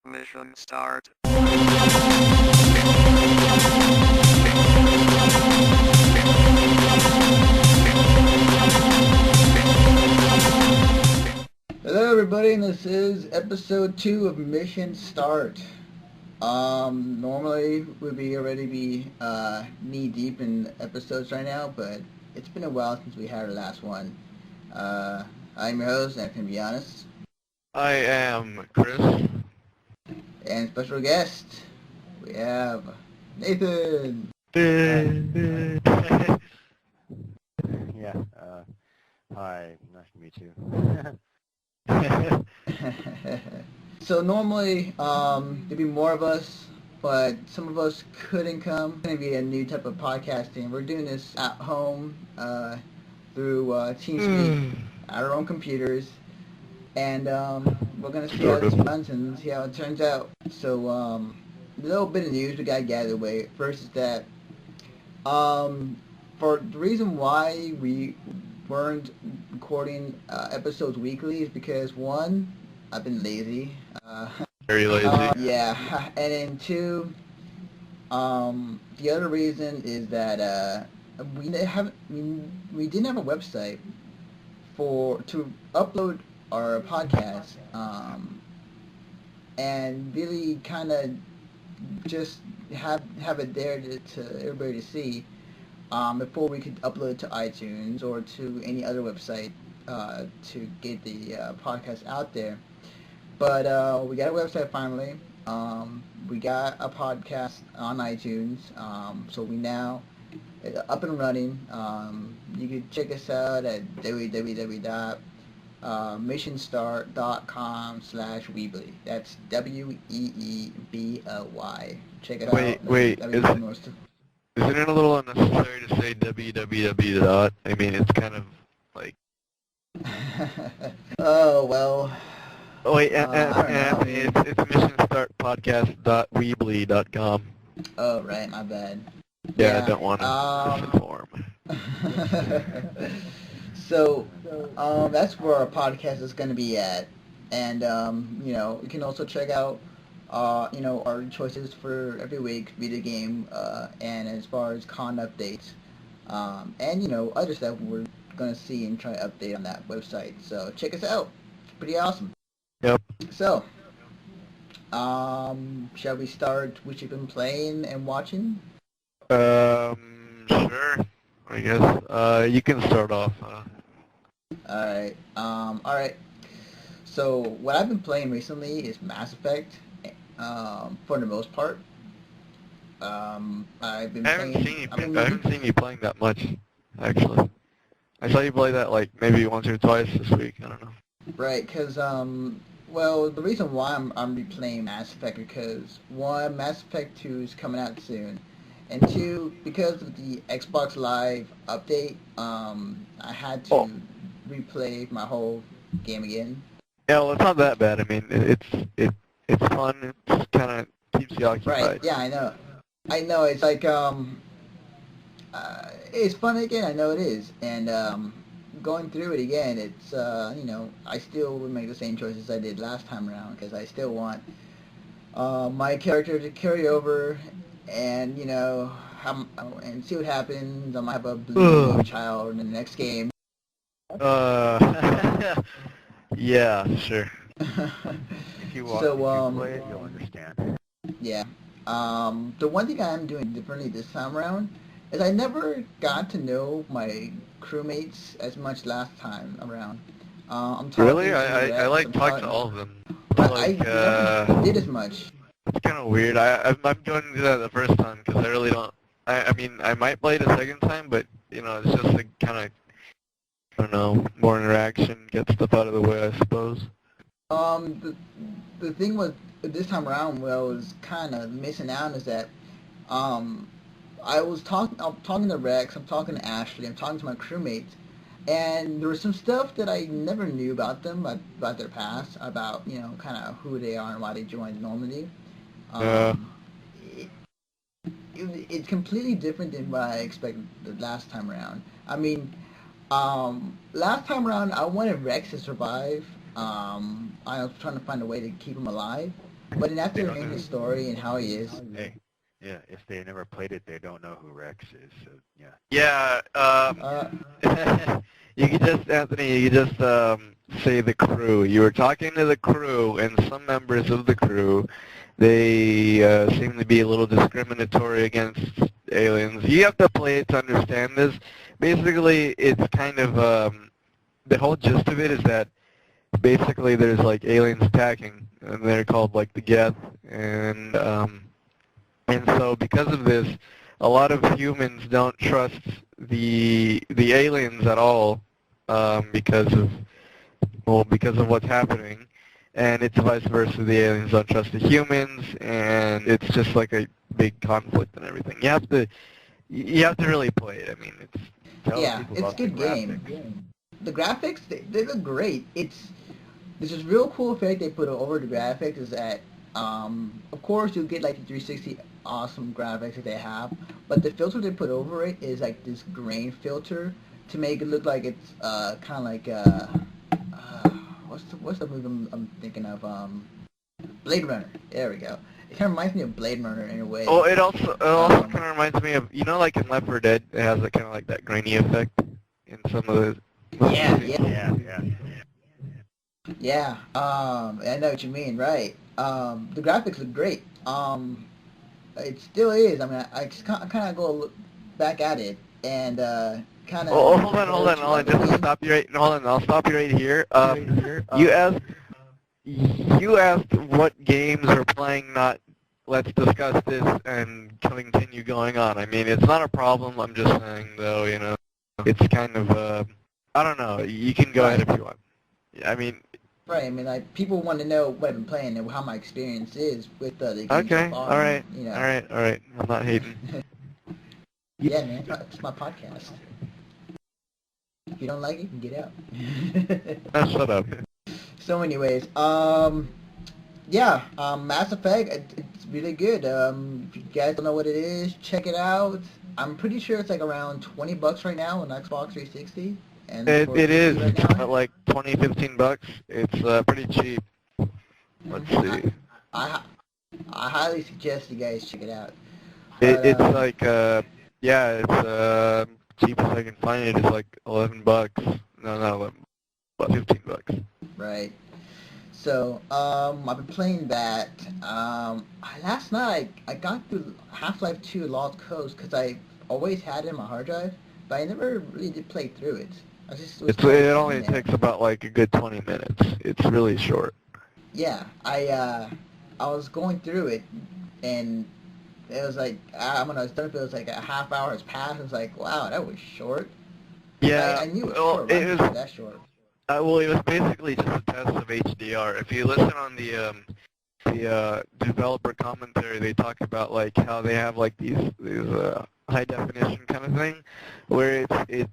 Mission start. Hello, everybody, and this is episode 2 of Mission Start. Normally we'd be knee deep in episodes right now, but it's been a while since we had our last one. I'm your host, and I can be honest, I am Chris. and special guest we have Nathan. Yeah. Hi. Nice to meet you. So normally there'd be more of us, but some of us couldn't come. It's going to be a new type of podcasting. We're doing this at home through TeamSpeak at our own computers, and we're going to see how this runs and see how it turns out. So a little bit of news we got to gather away. First is that for the reason why we weren't recording episodes weekly is because, one, I've been lazy. Very lazy. Yeah, and then two, the other reason is that we didn't have a website to upload our podcast, and really kind of just have it there to everybody to see before we could upload it to iTunes or to any other website to get the podcast out there. But we got a website finally. We got a podcast on iTunes, so we now up and running. You can check us out at www.missionstart.com/Weebly. That's WEEBLY. Check it out. Wait. Isn't it a little unnecessary to say www dot? I mean, it's kind of like... Oh, well. Oh, wait, it's missionstartpodcast.weebly.com. Oh, right, my bad. Yeah, I don't want to misinform. So, that's where our podcast is going to be at. And, you can also check out, our choices for every week, video game, and as far as con updates, and, other stuff we're going to see and try to update on that website. So, check us out. It's pretty awesome. Yep. So, shall we start what you've been playing and watching? Sure. I guess. You can start off. Alright. So, what I've been playing recently is Mass Effect, for the most part. I've been I haven't playing... seen you playing that much, actually. I saw you play that like maybe once or twice this week. I don't know. Right, because, well, the reason why I'm replaying Mass Effect because, one, Mass Effect 2 is coming out soon, and two, because of the Xbox Live update, I had to replay my whole game again. Yeah, well, it's not that bad. I mean, it's fun. It's kind of keeps you occupied. Right, yeah, I know, it's like, it's fun again, I know it is, and, going through it again, it's, I still would make the same choices I did last time around, because I still want my character to carry over, and, and see what happens. I might have a blue child in the next game. Yeah, sure. If you So, play it, you'll understand. Yeah. The one thing I'm doing differently this time around is I never got to know my crewmates as much last time around. I'm talking Really? to I Rex, talked to all of them. I never did as much. It's kind of weird. I'm going to do that the first time because I really don't... I mean, I might play it a second time, but, it's just a kind of, I don't know, more interaction, get stuff out of the way, I suppose. The thing was, this time around, what I was kind of missing out is that, I'm talking to Rex, I'm talking to Ashley, I'm talking to my crewmates, and there was some stuff that I never knew about them, about their past, about, kind of who they are and why they joined Normandy. It's completely different than what I expected the last time around. I mean, last time around, I wanted Rex to survive. I was trying to find a way to keep him alive. But then They after don't know hearing his who. story and how he is, Hey, yeah. If they never played it, they don't know who Rex is. So yeah. Yeah, uh, you could just, Anthony, you could just say the crew. You were talking to the crew, and some members of the crew, they seem to be a little discriminatory against aliens. You have to play it to understand this. Basically, it's kind of, the whole gist of it is that basically there's like aliens attacking, and they're called like the Geth, and so because of this, a lot of humans don't trust the aliens at all, because of because of what's happening, and it's vice versa. The aliens don't trust the humans, and it's just like a big conflict and everything. You have to really play it. I mean, it's Tell the yeah, people it's a about the good game. graphics. The graphics, they look great. There's this real cool effect they put over the graphics is that, of course, you'll get like the 360 awesome graphics that they have, but the filter they put over it is like this grain filter to make it look like it's kind of like uh, what's the movie I'm thinking of? Blade Runner. There we go. It kind of reminds me of Blade Runner in a way. well, it also Um, kind of reminds me of, like in Left 4 Dead, it has that kind of like that grainy effect in some of the yeah, scenes. yeah, Yeah, yeah. yeah. I know what you mean, right? The graphics look great. It still is. I mean, I just kind of go look back at it and kind Oh, of hold on, compare hold it on, to hold on. other Just to games. stop you right. Hold on, I'll stop you right here. You asked, what games are playing. Not let's discuss this and continue going on. I mean, it's not a problem. I'm just saying, though. It's kind of. I don't know. You can go ahead Right, if you want. I mean, right. I mean, like people want to know what I've been playing and how my experience is with the game so okay, far, all and right, all right, all right. I'm not hating. yeah, man, it's my podcast. If you don't like it, you can get out. Shut up. So, anyways, yeah, Mass Effect, it's really good. If you guys don't know what it is, check it out. I'm pretty sure it's like around $20 right now on Xbox 360 and It for it is. PC right It's now. about like 20-15 bucks. It's pretty cheap. Let's I, see. I I highly suggest you guys check it out. It, But it's like, yeah, it's cheapest I can find it is like 11 bucks. No, not 11, but 15 bucks. right. So I've been playing that. Last night I got through Half-Life 2 Lost Coast because I always had it in my hard drive, but I never really did play through it. I just was kind of It sitting only there. takes about like a good 20 minutes. It's really short. Yeah, I was going through it, and it was like I don't know. It was like a half hour has passed. It's like wow, that was short. Yeah, I knew it was well, short, but I didn't think it was that short. it was basically just a test of HDR. If you listen on the developer commentary, they talk about like how they have like these high definition kind of thing, where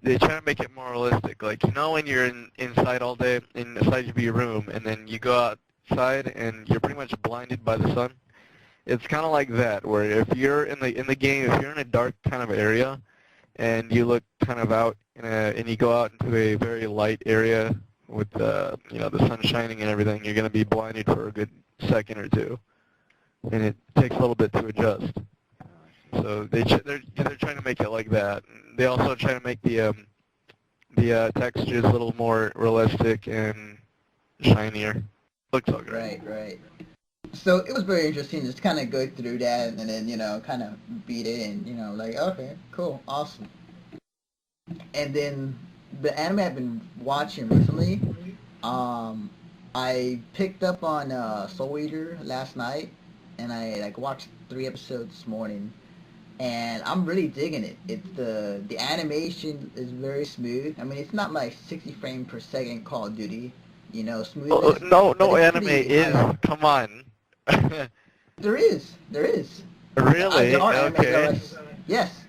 they try to make it more realistic. Like when you're inside all day inside of your room, and then you go outside and you're pretty much blinded by the sun. It's kind of like that, where if you're in the game, if you're in a dark kind of area, and you look kind of out and you go out into a very light area with the sun shining and everything, you're going to be blinded for a good second or two, and it takes a little bit to adjust. Oh, I see. So they're trying to make it like that. They also try to make the textures a little more realistic and shinier. Looks all great. Right, right. So it was very interesting just kind of go through that and then kind of beat it and like okay, cool, awesome. And then the anime I've been watching recently, um, I picked up on Soul Eater last night, and I like watched 3 episodes this morning, and I'm really digging it. It's the animation is very smooth. I mean, it's not like 60 frames per second Call of Duty, Oh, smoothness, no, but no it's anime pretty high is. up. Come on. There is. There Really? are animes that are Okay. like, yes,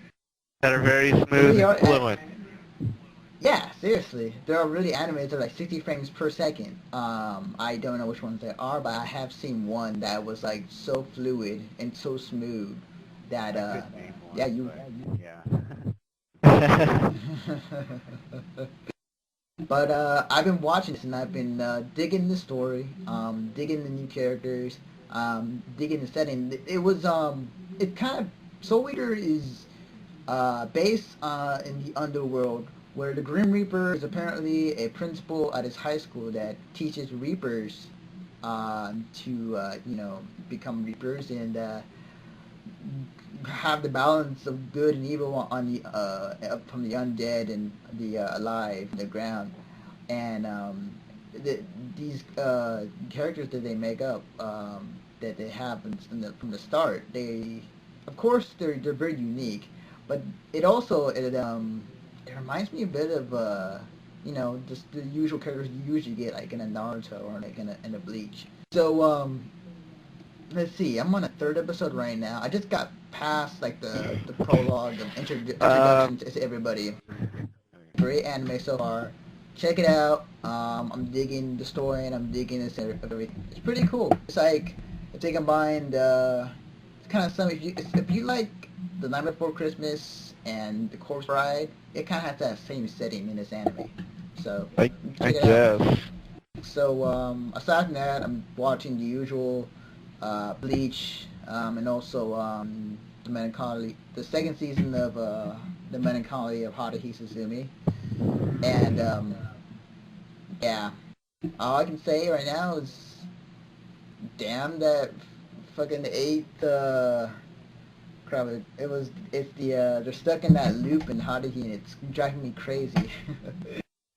That are very there smooth really and are. fluent. Yeah, seriously. There are really animes that are like 60 frames per second. I don't know which ones they are, but I have seen one that was like so fluid and so smooth that, I could name yeah, one, you. but yeah. But I've been watching this and I've been digging the story, digging the new characters. digging the setting. It was it kind of Soul Eater is based in the underworld, where the Grim Reaper is apparently a principal at his high school that teaches Reapers to become Reapers and have the balance of good and evil on the from the undead and the alive, the ground, and these characters that they make up that they have from the start, they of course they're very unique, but it reminds me a bit of just the usual characters you usually get like in a Naruto or like in a Bleach. So let's see. I'm on a third episode right now. I just got past like the prologue and introduction to everybody. Great anime so far. Check it out. I'm digging the story and I'm digging this everything. It's pretty cool. It's like if they combined. It's kind of something. If you like The Night Before Christmas and The Corpse Bride, it kind of has that same setting in this anime. So I check it guess. out. So aside from that, I'm watching the usual Bleach, and also the second season of the Melancholy of Haruhi Suzumi, and yeah, all I can say right now is, damn that fucking eighth. Crap, it's they're stuck in that loop in Haruhi and it's driving me crazy.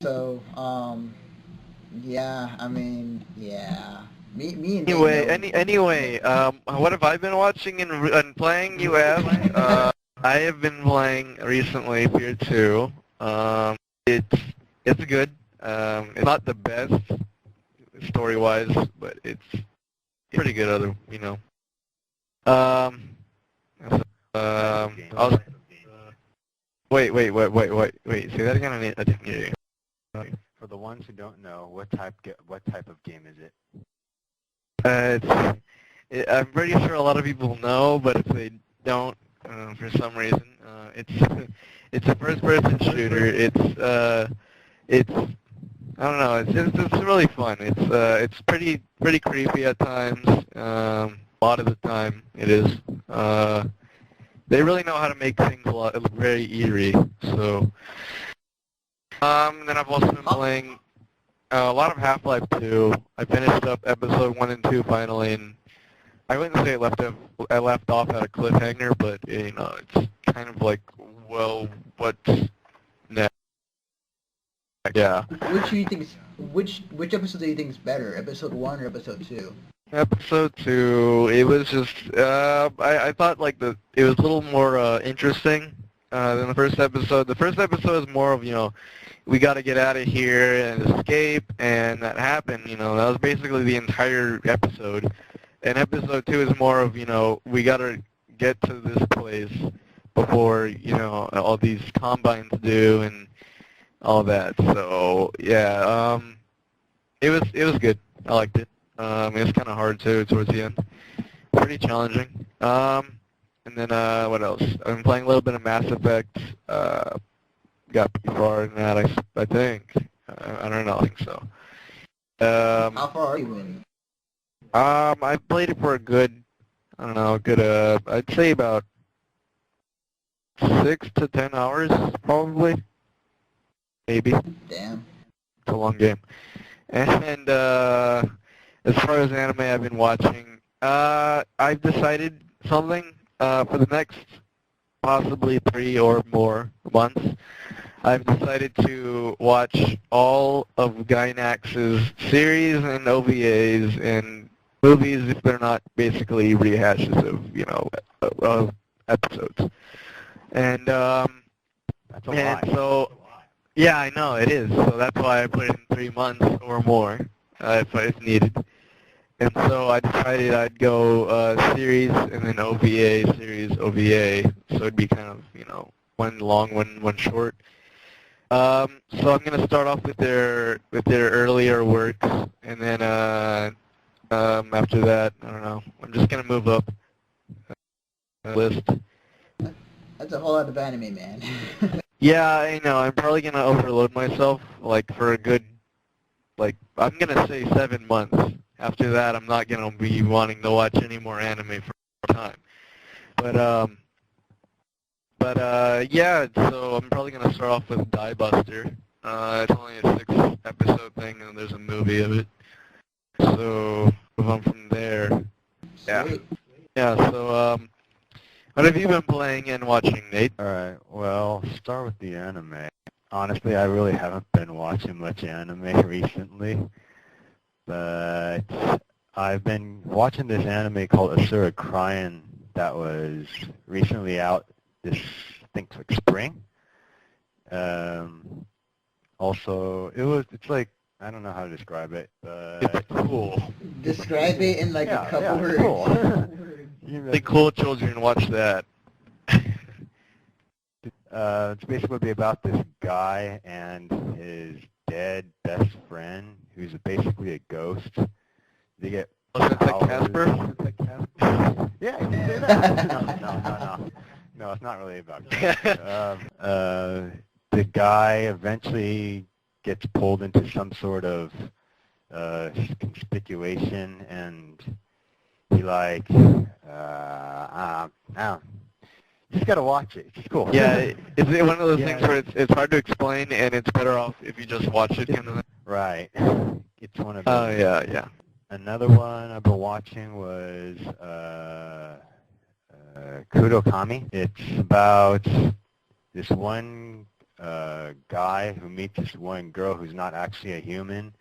So yeah, I mean yeah. Me and Dave Anyway, know. what have I been watching and playing? You asked. I have been playing recently Fear 2. It's good. It's not the best story-wise, but it's pretty good. Um, I was, wait. Say that again. I didn't hear you. For the ones who don't know, what type of game is it? I'm pretty sure a lot of people know, but if they don't, for some reason, it's it's a first-person shooter. It's I don't know. It's really fun. It's pretty creepy at times. A lot of the time, it is. They really know how to make things very eerie. So, then I've also been playing a lot of Half-Life 2. I finished up episode 1 and 2 finally, and I wouldn't say I left off at a cliffhanger, but it's kind of like, well, what's next? Yeah. Which episode do you think is better, episode 1 or episode 2? Episode 2, it was just, I thought like it was a little more interesting than the first episode. The first episode is more of, we got to get out of here and escape, and that happened, that was basically the entire episode. And episode 2 is more of, we got to get to this place before, all these combines do and all that. So, yeah, it was good. I liked it. It was kind of hard, too, towards the end. Pretty challenging. And then, what else? I've been playing a little bit of Mass Effect. Got pretty far in that, I think. I don't know, I think so. How far are you in? I played it for a good, I'd say about 6 to 10 hours, probably. Maybe. Damn. It's a long game. And, as far as anime I've been watching, I've decided something, for the next possibly 3 or more months. I've decided to watch all of Gainax's series and OVAs and movies if they're not basically rehashes of episodes. And That's a lot. and so yeah, I know it is. So that's why I put it in 3 months or more if needed. And so I decided I'd go series and then OVA, series, OVA. So it'd be kind of, one long, one short. So I'm gonna start off with their earlier works, and then after that, I don't know. I'm just gonna move up list. That's a whole lot of anime, man. Yeah, I know. I'm probably gonna overload myself, like for a good, I'm gonna say 7 months after that, I'm not gonna be wanting to watch any more anime for a time. But yeah. So I'm probably gonna start off with Die Buster. It's only a 6-episode thing, and there's a movie of it. So move on from there. Yeah. Sweet. Yeah. So what have you been playing and watching, Nate? Alright, well, start with the anime. Honestly, I really haven't been watching much anime recently, but I've been watching this anime called Asura Cryon that was recently out this, I think, like spring. Also, it's like, I don't know how to describe it, but... It's cool. Describe it in like a couple words. Cool. Really cool children watch that. It's basically about this guy and his dead best friend, who's basically a ghost. They get Was it like powers. Casper? Yeah, you can say that. No, it's not really about Casper. The guy eventually gets pulled into some sort of conspicuation, and he like, I don't know. You just gotta watch it. It's cool. Yeah, it's one of those things where it's hard to explain, and it's better off if you just watch it. Kind of. Right. It's one of those. Oh yeah. Another one I've been watching was Kudokami. It's about this one guy who meets this one girl who's not actually a human,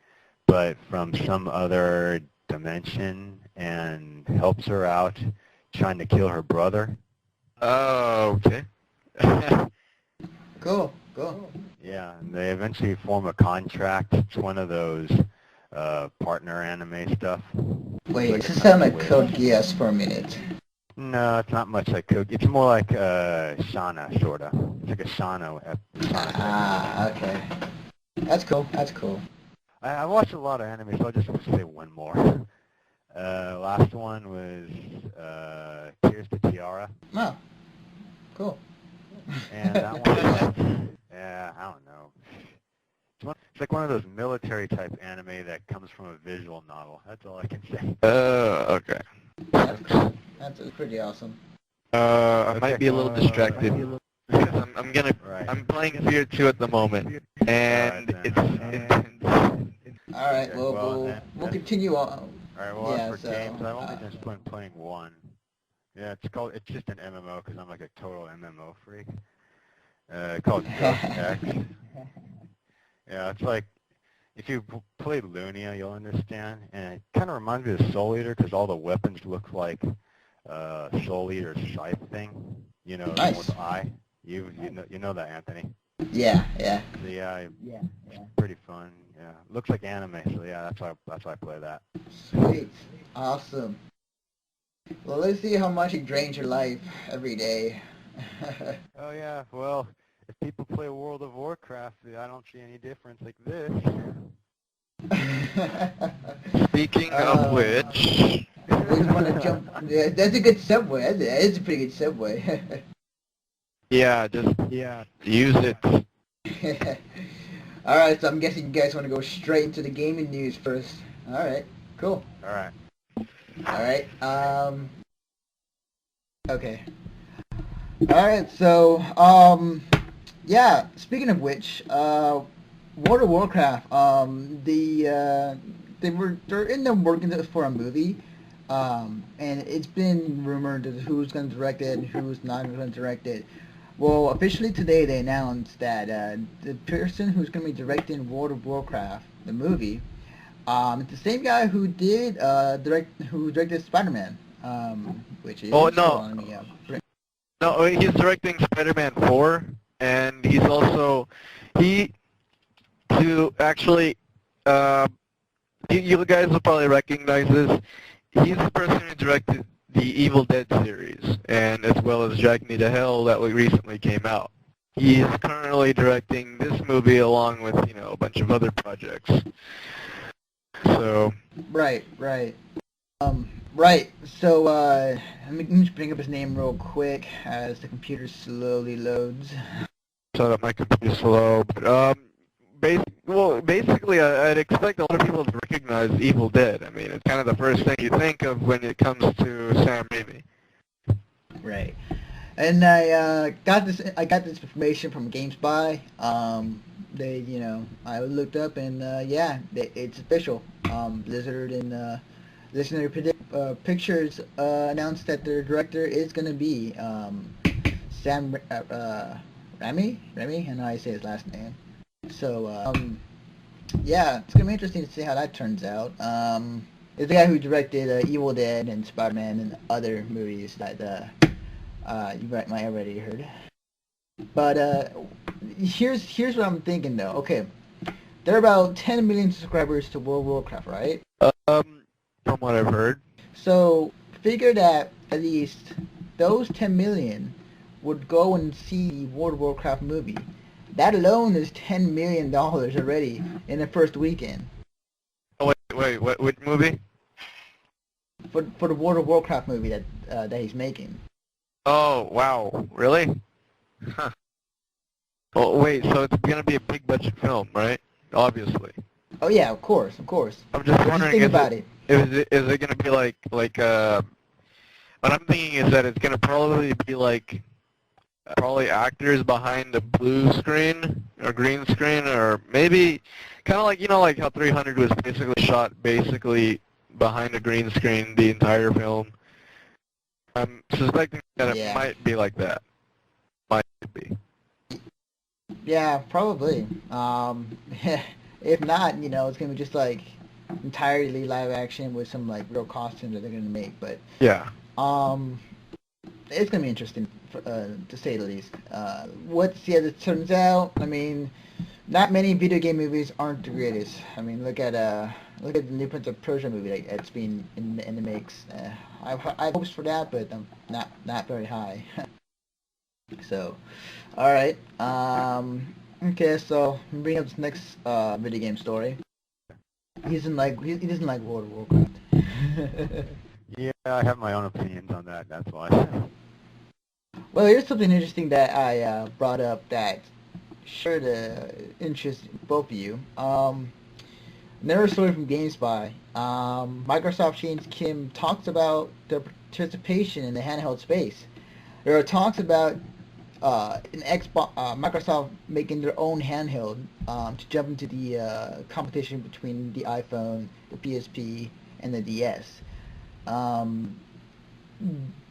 but from some other dimension, and helps her out trying to kill her brother. Oh, okay. Cool. Yeah, and they eventually form a contract. It's one of those partner anime stuff. Wait, it sounds like Code Geass for a minute. No, it's not much like Cookie. It's more like Shauna, sorta. It's like a Shauna episode. Ah, okay. That's cool. I watch a lot of anime, so I'll just say one more. Last one was Here's the Tiara. Oh, cool. And that one was like, yeah, I don't know. It's like one of those military type anime that comes from a visual novel. That's all I can say. Okay. That's cool. That's pretty awesome. I might be a little distracted. Because I'm playing Fear 2 at the moment, and it's intense. All right. Well, we'll continue on. All right. Well, Yeah, as for so, games, I've only just been playing one. Yeah, it's just an MMO because I'm like a total MMO freak. Called Ghost X. Yeah, it's like, if you played Lunia, you'll understand. And it kind of reminds me of Soul Eater because all the weapons look like Soul Eater's scythe thing. You know, Nice. with the eye. You know that, Anthony. Yeah. So yeah, it's pretty fun. Yeah, looks like anime. So yeah, that's why I play that. Sweet. Awesome. Well, let's see how much it drains your life every day. Oh yeah, well, if people play World of Warcraft, I don't see any difference like this. Speaking of which... We want to jump. Yeah, that's a good segue. That is a pretty good segue. Yeah, use it. All right, so I'm guessing you guys want to go straight into the gaming news first. All right, cool. All All right. right. Okay. All right. So, yeah. Speaking of which, World of Warcraft. They're in the working for a movie. And it's been rumored that who's going to direct it and who's not going to direct it. Well, officially today they announced that the person who's going to be directing World of Warcraft, the movie, it's the same guy who did directed Spider-Man, which is... Oh, no. No, he's directing Spider-Man 4, and he's also... you guys will probably recognize this. He's the person who directed the Evil Dead series, and as well as Drag Me to Hell that recently came out. He's currently directing this movie along with, a bunch of other projects. So... Right. So, let me just bring up his name real quick as the computer slowly loads. So that my computer's slow. But, Well, basically, I'd expect a lot of people to recognize Evil Dead. I mean, it's kind of the first thing you think of when it comes to Sam Raimi. Right. And I got this. I got this information from GameSpy. They, I looked up and yeah, it's official. Blizzard and Listener Pictures announced that their director is going to be Sam Raimi. Raimi, I know how you say his last name. So yeah, it's gonna be interesting to see how that turns out. It's the guy who directed Evil Dead and Spider-Man and other movies that you might already heard. But here's what I'm thinking though. Okay, there are about 10 million subscribers to World of Warcraft, right? From what I've heard. So figure that at least those 10 million would go and see the World of Warcraft movie. That alone is $10 million already in the first weekend. Oh, wait, which movie? For the World of Warcraft movie that he's making. Oh, wow, really? Huh. Oh, wait, so it's gonna be a big budget film, right? Obviously. Oh yeah, of course. I'm just wondering, think about it. Is it gonna be like what I'm thinking is that it's gonna probably be like probably actors behind a blue screen or green screen, or maybe kind of like, like how 300 was basically shot behind a green screen the entire film. I'm suspecting that it might be like that. Might be. Yeah, probably. If not, it's gonna be just like entirely live action with some like real costumes that they're gonna make. But yeah, it's gonna be interesting to say the least. It turns out. I mean, not many video game movies aren't the greatest. I mean, look at the new Prince of Persia movie that's been in the mix. I have hopes for that, but not very high. So, all right. Okay, so bring up this next video game story. He doesn't like World of Warcraft. Yeah, I have my own opinions on that. That's why. Well, here's something interesting that I brought up that sure to interest both of you. Another story from GameSpy. Microsoft James Kim talks about their participation in the handheld space. There are talks about Microsoft making their own handheld to jump into the competition between the iPhone, the PSP, and the DS.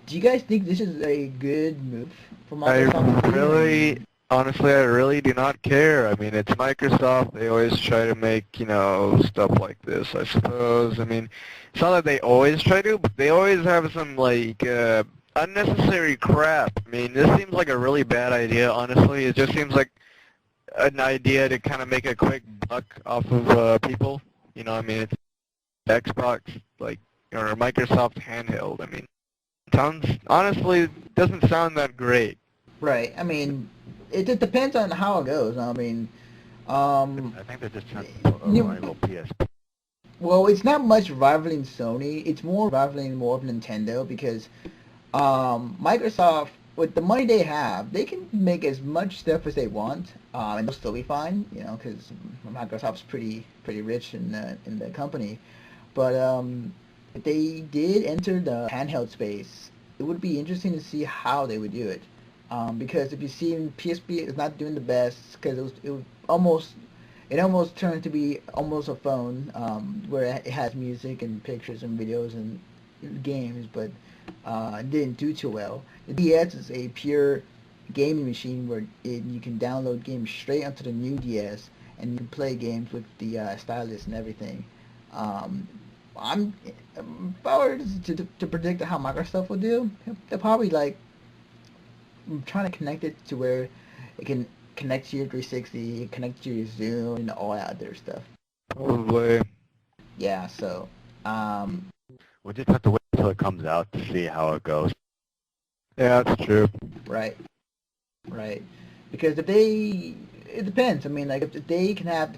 Do you guys think this is a good move for Microsoft? Honestly, I really do not care. I mean, it's Microsoft. They always try to make, stuff like this, I suppose. I mean, it's not that they always try to, but they always have some, like, unnecessary crap. I mean, this seems like a really bad idea, honestly. It just seems like an idea to kind of make a quick buck off of people. I mean, it's Xbox, like, or Microsoft handheld. I mean, honestly, doesn't sound that great. Right. I mean, it depends on how it goes. I mean, I think they're just trying to rival PSP. Well, it's not much rivaling Sony. It's more rivaling more of Nintendo because Microsoft, with the money they have, they can make as much stuff as they want, and they'll still be fine. Because Microsoft's pretty rich in the company. But if they did enter the handheld space, it would be interesting to see how they would do it. Because if you see PSP is not doing the best because it almost turned to be almost a phone where it has music and pictures and videos and games, but it didn't do too well. The DS is a pure gaming machine where you can download games straight onto the new DS and you can play games with the stylus and everything. If I were to predict how Microsoft will do, they'll probably like trying to connect it to where it can connect to your 360, connect to your Zoom, and all that other stuff. Probably. Yeah, so, We'll just have to wait until it comes out to see how it goes. Yeah, that's true. Right. Because it depends. I mean, like, if they can have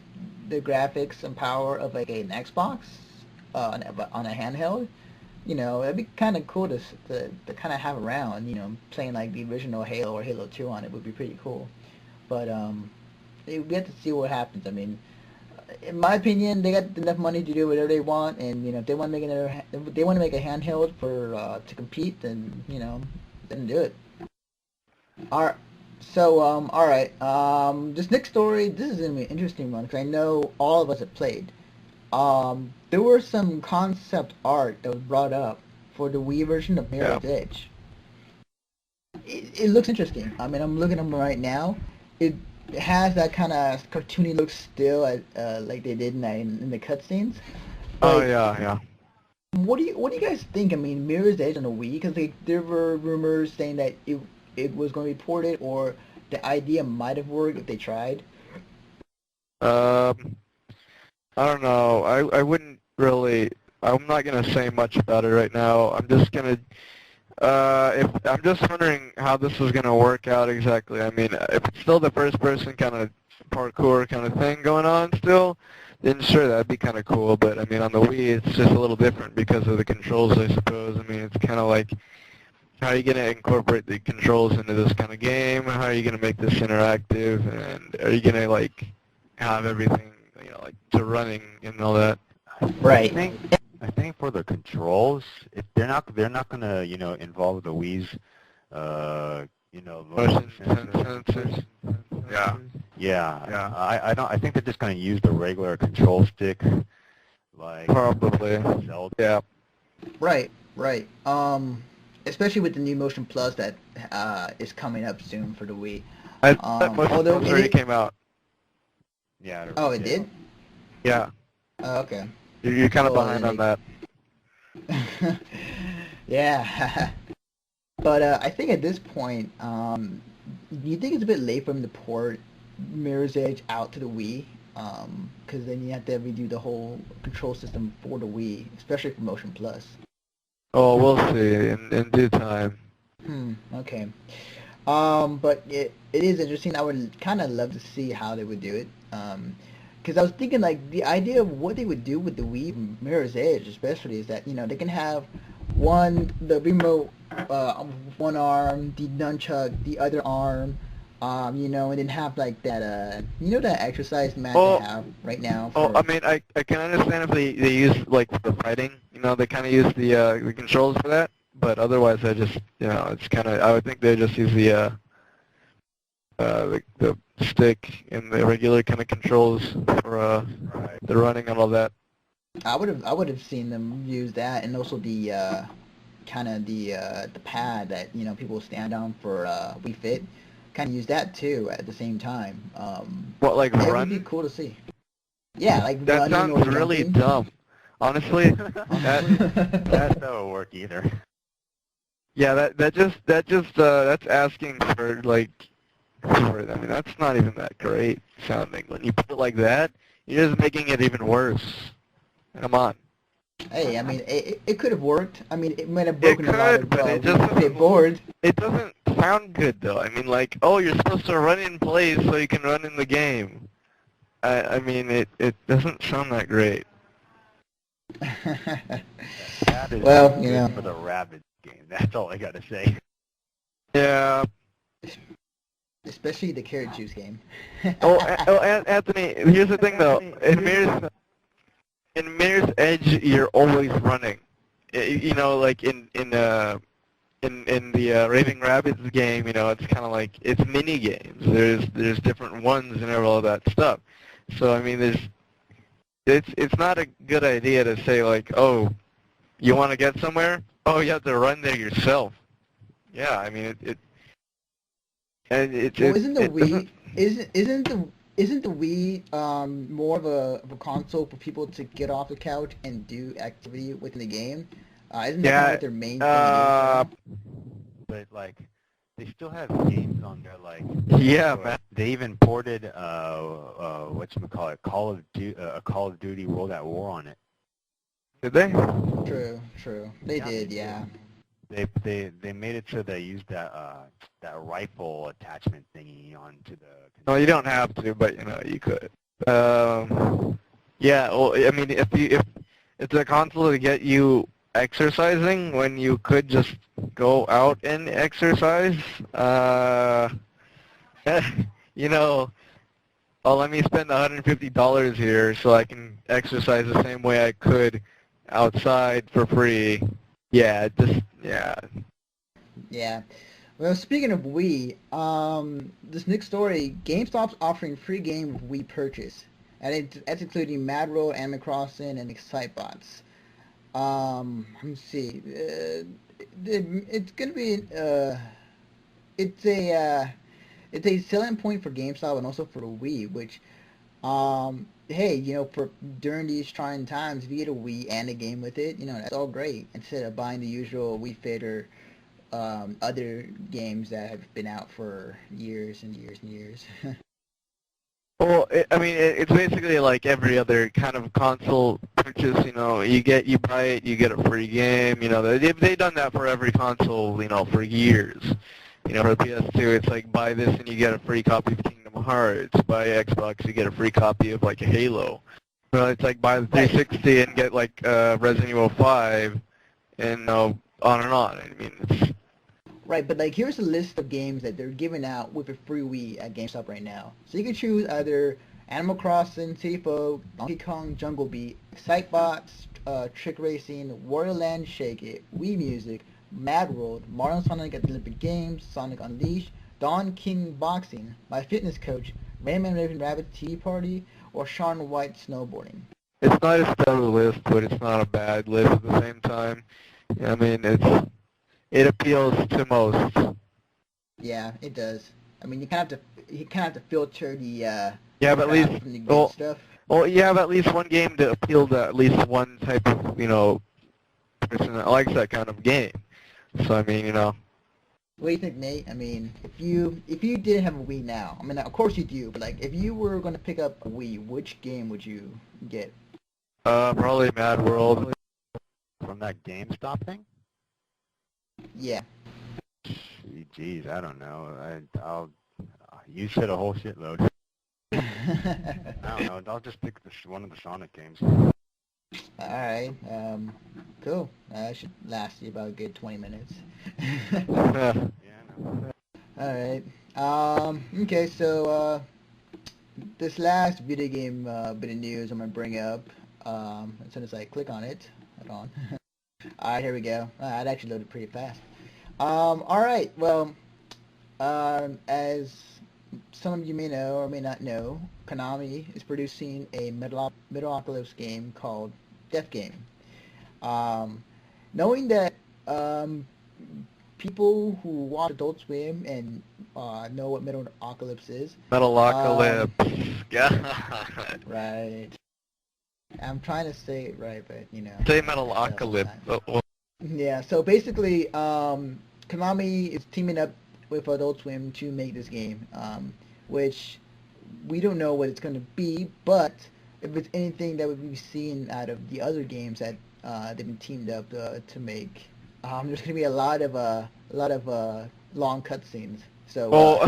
the graphics and power of, like, an Xbox on a handheld, it'd be kind of cool to kind of have around, playing like the original Halo or Halo 2 on it would be pretty cool. But we have to see what happens. I mean, in my opinion, they got enough money to do whatever they want, and if they want to make if they want to make a handheld for to compete, then then do it. All right. So all right. This next story, this is gonna be an interesting one because I know all of us have played. There were some concept art that was brought up for the Wii version of Yeah. Mirror's Edge. It looks interesting. I mean, I'm looking at them right now. It has that kind of cartoony look still, like they did in the cutscenes. Oh But yeah, yeah. what do you guys think? I mean, Mirror's Edge on a Wii, because there were rumors saying that it was going to be ported, or the idea might have worked if they tried. Um, I don't know. I wouldn't really. I'm not gonna say much about it right now. I'm just gonna. If I'm just wondering how this is gonna work out exactly. I mean, if it's still the first person kind of parkour kind of thing going on still, then sure, that'd be kind of cool. But I mean, on the Wii, it's just a little different because of the controls, I suppose. I mean, it's kind of like, how are you going to incorporate the controls into this kind of game? How are you going to make this interactive? And are you going to, like, have everything, like, to running and all that? Right. I think for the controls, if they're not gonna involve the Wii's Motion motion sensors. Yeah. Yeah. Yeah. I think they're just gonna use the regular control stick, like Probably. Zelda. Yeah. Right. Right. Especially with the new Motion Plus that is coming up soon for the Wii. I thought Motion Although Plus already came out. Yeah. Oh, it did? Yeah. Oh, okay. You're kind of Well, behind then on that. Yeah. But I think at this point, do you think it's a bit late for them to port Mirror's Edge out to the Wii? Because then you have to redo the whole control system for the Wii, especially for Motion Plus. Oh, we'll see in due time. Okay. But it is interesting. I would kind of love to see how they would do it. Because I was thinking, like, the idea of what they would do with the Wii Mirror's Edge, especially, is that they can have the remote, one arm, the nunchuck, the other arm, and then have like that, that exercise mat Oh. they have right now. Oh, For, I mean, I can understand if they use, like, for fighting, they kind of use the controls for that, but otherwise I just, it's kind of, I would think they just use the stick and the regular kind of controls for the running and all that. I would have seen them use that, and also the kind of the pad that people stand on for Wii Fit. Kind of use that too at the same time. What, like It would run? be cool to see. Yeah, like That running or sounds really jumping. dumb. Honestly, that That won't work either. yeah, that's asking for like for it. I mean, that's not even that great sounding. When you put it like that, you're just making it even worse. Come on. Hey, I mean, it could have worked. I mean, it might have It broken a lot could, of but it Wii just Fit boards. it doesn't sound good though. I mean, like, oh, you're supposed to run in place so you can run in the game. I mean, it doesn't sound that great. That is Well, good for the Rabbids game. That's all I gotta say. Yeah. Especially the carrot juice game. Anthony, here's the thing though. In Mirror's Edge, you're always running. Like in the Raving Rabbids game, it's kind of like it's mini games. There's different ones and all that stuff. So I mean, it's not a good idea to say like, oh, you want to get somewhere? Oh, you have to run there yourself. Yeah, I mean Well, isn't the it Wii doesn't. isn't the Wii more of a console for people to get off the couch and do activity within the game? Isn't that kind of Yeah. what their main thing is? But like, they still have games on there. Like, Yeah, man. they even ported whatchamacallit, a Call of Duty World at War on it. Did they? True. They Yeah, did, they yeah. They made it so they used that rifle attachment thingy onto the. No, you don't have to, but you could. Yeah. Well, I mean, if it's a console to get you exercising when you could just go out and exercise, you know, oh, let me spend $150 here so I can exercise the same way I could outside for free. Yeah, yeah. Yeah. Well, speaking of Wii, this next story, GameStop's offering free game with Wii purchase, and that's including Mad World, Animal Crossing, and Excitebots. Let me see. It's gonna be it's a uh, it's a selling point for GameStop and also for the Wii, which hey, for during these trying times, if you get a Wii and a game with it, that's all great. Instead of buying the usual Wii Fit or other games that have been out for years and years and years. Well, it's basically like every other kind of console purchase. You buy it, you get a free game. They've done that for every console. For years. For PS2, it's like buy this and you get a free copy of Kingdom Hearts. Buy Xbox, you get a free copy of like Halo. It's like buy the 360 and get like Resident Evil 5, and on and on. It's Right, but like here's a list of games that they're giving out with a free Wii at GameStop right now. So you can choose either Animal Crossing, City Folk, Donkey Kong Jungle Beat, Excitebots, Trick Racing, Wario Land Shake It, Wii Music, Mad World, Mario and Sonic at the Olympic Games, Sonic Unleashed, Don King Boxing, My Fitness Coach, Rayman Raven Rabbit Tea Party, or Sean White Snowboarding. It's not a stellar list, but it's not a bad list at the same time. It appeals to most. Yeah, it does. You kind of have to filter the yeah, but at least from the good stuff. Well, you have at least one game to appeal to at least one type of person that likes that kind of game. So What do you think, Nate? If you didn't have a Wii now, of course you do, but like if you were going to pick up a Wii, which game would you get? Probably Mad World. From that GameStop thing? Yeah. Geez, I don't know. You said a whole shitload. I don't know. I'll just pick one of the Sonic games. Alright, cool. That should last you about a good 20 minutes. Yeah, I know. Alright. Okay, so, this last video game bit of news I'm going to bring up, as soon as I click on it. Hold on. Alright, here we go. It actually loaded pretty fast. Alright, well, as some of you may know or may not know, Konami is producing a Metalocalypse game called Death Game. Knowing that people who watch Adult Swim and know what Metalocalypse is. Metalocalypse. God. Right. I'm trying to say it right, but Say Metalocalypse. Yeah, so basically, Konami is teaming up with Adult Swim to make this game, which we don't know what it's going to be, but if it's anything that we've seen out of the other games that they've been teamed up to make, there's going to be a lot of long cutscenes. So,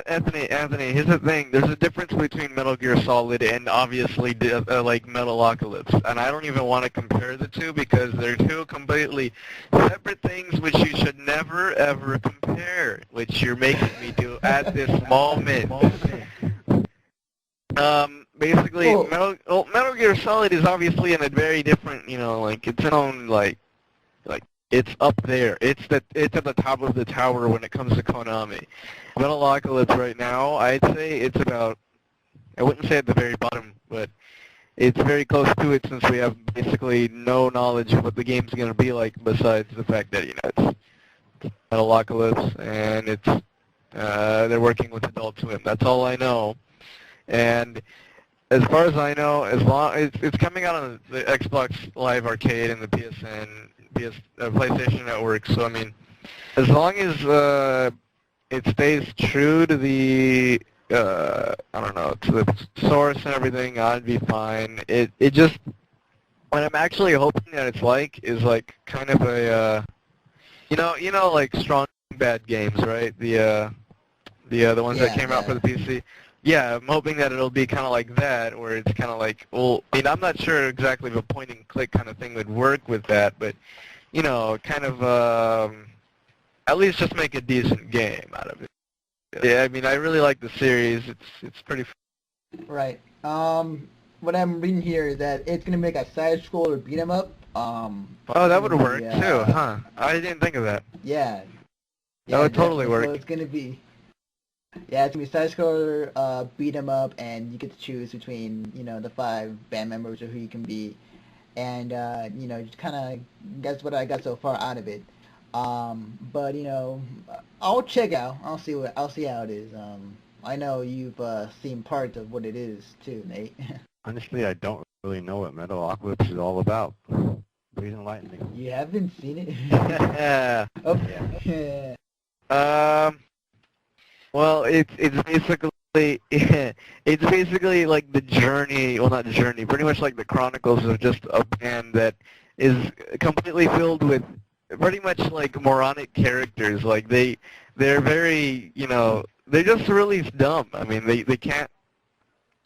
Anthony, here's the thing. There's a difference between Metal Gear Solid and obviously like Metalocalypse, and I don't even want to compare the two because they're two completely separate things which you should never ever compare, which you're making me do at this moment. Basically, Metal Gear Solid is obviously in a very different, like its own like it's up there. It's at the top of the tower when it comes to Konami. Metalocalypse right now, I'd say it's about, I wouldn't say at the very bottom, but it's very close to it since we have basically no knowledge of what the game's going to be like besides the fact that, it's Metalocalypse and it's, they're working with Adult Swim. That's all I know. And as far as I know, it's coming out on the Xbox Live Arcade and the PSN, PlayStation Network. So as long as it stays true to the to the source and everything, I'd be fine. It just what I'm actually hoping that it's like is like kind of a like Strong Bad games, right? The ones that came out for the PC. Yeah, I'm hoping that it'll be kind of like that, where it's kind of like, well, I'm not sure exactly if a point-and-click kind of thing would work with that, but, kind of, at least just make a decent game out of it. Yeah, I mean, I really like the series. It's pretty. Right. What I'm reading here is that it's gonna make a side scroller beat 'em up. Oh, It's that gonna would work be too, huh? I didn't think of that. yeah, That yeah, would totally definitely. So work. it's gonna be yeah, it's gonna be side scroller, beat 'em up, and you get to choose between the 5 band members or who you can be, and just kind of that's what I got so far out of it. But I'll check out. I'll see how it is. I know you've seen parts of what it is too, Nate. Honestly, I don't really know what Metalocalypse is all about. Please enlighten me. You haven't seen it? Yeah. Oh, Yeah. yeah. Um. Well, it's basically it's basically like the journey. Well, not the journey. Pretty much like the chronicles of just a band that is completely filled with pretty much like moronic characters. Like they're very they're just really dumb. I mean they can't.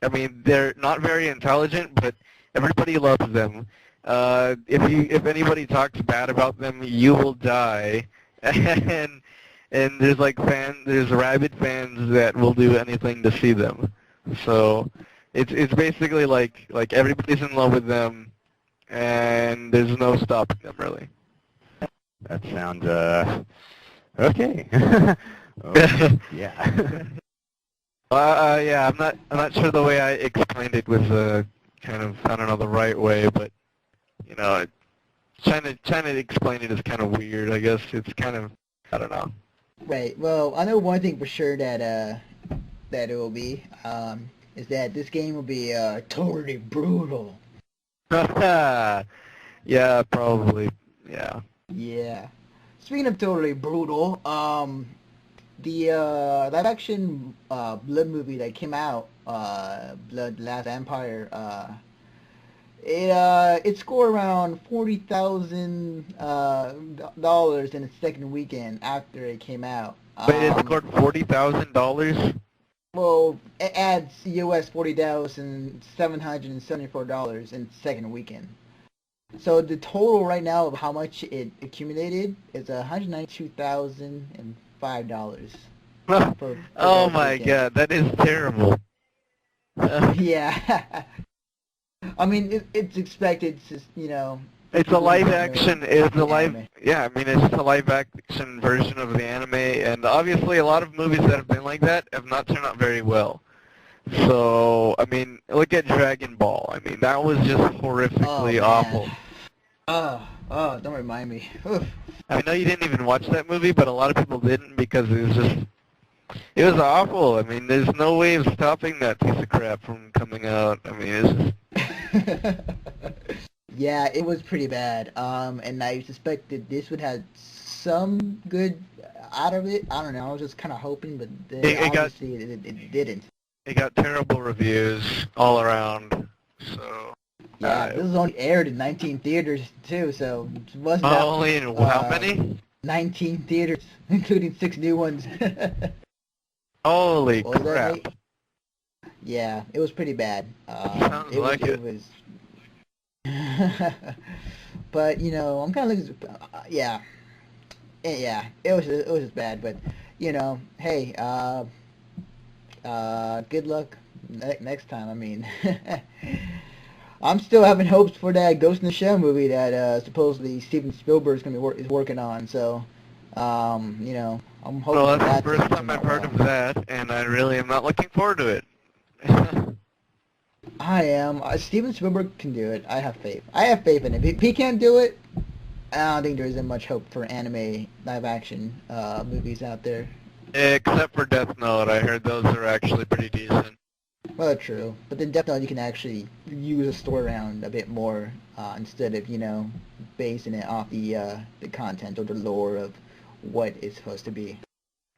I mean they're not very intelligent, but everybody loves them. If anybody talks bad about them, you will die. And there's like there's rabid fans that will do anything to see them. So it's basically like everybody's in love with them, and there's no stopping them really. That sounds, okay. Yeah. Yeah, I'm not sure the way I explained it was kind of I don't know the right way, but trying to explain it is kind of weird. I guess it's kind of I don't know. Right. Well, I know one thing for sure that it will be is that this game will be totally brutal. Yeah, probably. Yeah. Yeah. Speaking of totally brutal, the live action Blood movie that came out, Blood Last Empire, it scored around $40,000 in its second weekend after it came out. But it scored $40,000. Well, it adds US $40,774 in its second weekend. So the total right now of how much it accumulated is $192,005 for Oh both my weekends. God, that is terrible. Yeah. I mean, it's expected to, It's a live action. It's a live. anime. Yeah, I mean, it's just a live action version of the anime, and obviously, a lot of movies that have been like that have not turned out very well. So, I mean, look at Dragon Ball. I mean, that was just horrifically awful. Don't remind me. Oof. I know you didn't even watch that movie, but a lot of people didn't because it was awful. I mean, there's no way of stopping that piece of crap from coming out. I mean, it's just... Yeah, it was pretty bad. And I suspected this would have some good out of it. I don't know. I was just kind of hoping, but obviously it didn't. It got terrible reviews all around. So... Yeah, this was only aired in 19 theaters too, so it wasn't that, only in how many? 19 theaters, including 6 new ones. Holy What was that, crap. Nate? Yeah, it was pretty bad. Sounds like it. It was. But I'm kind of looking. Yeah, it was just bad. But hey, good luck next time. I mean, I'm still having hopes for that Ghost in the Shell movie that supposedly Steven Spielberg is working on. So, I'm hoping. Well, for that's that the to first time turn I've out heard well. of that, and I really am not looking forward to it. I am. Steven Spielberg can do it. I have faith. I have faith in him. If he can't do it, I don't think there isn't much hope for anime live action movies out there. Except for Death Note, I heard those are actually pretty decent. Well, true. But then definitely you can actually use a story around a bit more instead of basing it off the content or the lore of what it's supposed to be.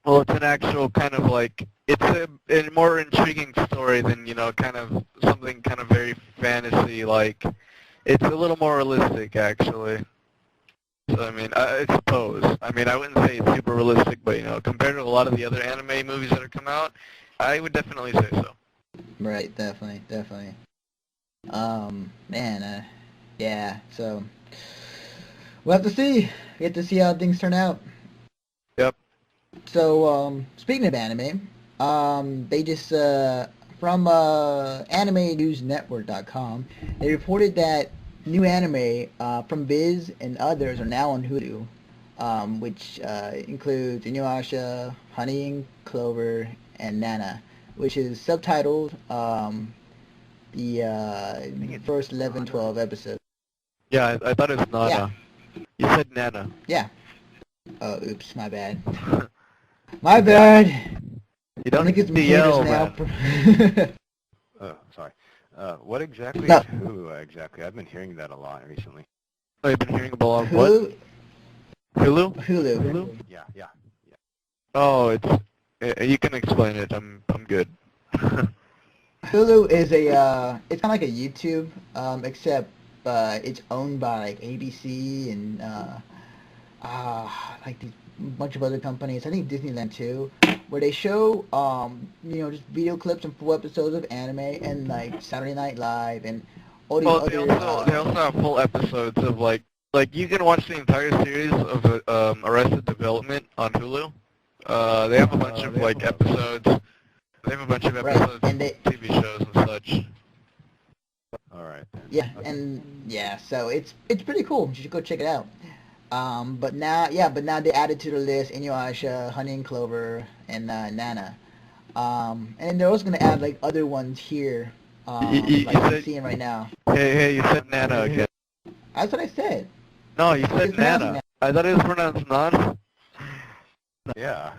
Well, it's an actual kind of like, it's a more intriguing story than, kind of something kind of very fantasy-like. It's a little more realistic, actually. So, I mean, I suppose. I mean, I wouldn't say it's super realistic, but, compared to a lot of the other anime movies that have come out, I would definitely say so. Right, definitely. Man, yeah, so we'll have to see. We have to see how things turn out. Yep. So, speaking of anime, they just from AnimeNewsNetwork.com, they reported that new anime from Viz and others are now on Hulu, which includes Inuyasha, Honey and Clover, and Nana, which is subtitled the I think it's first 11, Nana. 12 episodes. Yeah, I thought it was Yeah, Nana. You said Nana. yeah. Oh, oops, my bad. My Yeah. bad. You I'm don't gonna get need some to haters yell, now. man. Oh, sorry. What exactly No, is Hulu exactly? I've been hearing that a lot recently. Oh, you've been hearing about what? Hulu, Hulu? Hulu. Hulu? Yeah, yeah, yeah. Oh, you can explain it. I'm good. Hulu is it's kind of like a YouTube, except it's owned by like ABC and like these bunch of other companies. I think Disneyland too, where they show just video clips and full episodes of anime and like Saturday Night Live and all these Well, other. they also have full episodes of like you can watch the entire series of Arrested Development on Hulu. They have a bunch of like episodes. They have a bunch of Right, episodes and of TV shows and such. All right then. yeah, Okay. and yeah, so it's pretty cool. You should go check it out. But now they added to the list Inuyasha, Honey and Clover, and Nana. And they're also gonna add like other ones here, You like I'm said, seeing right now. hey, you said Nana again. That's what I said. No, you said It's pronounced Nana. I thought it was pronounced Nana. Yeah.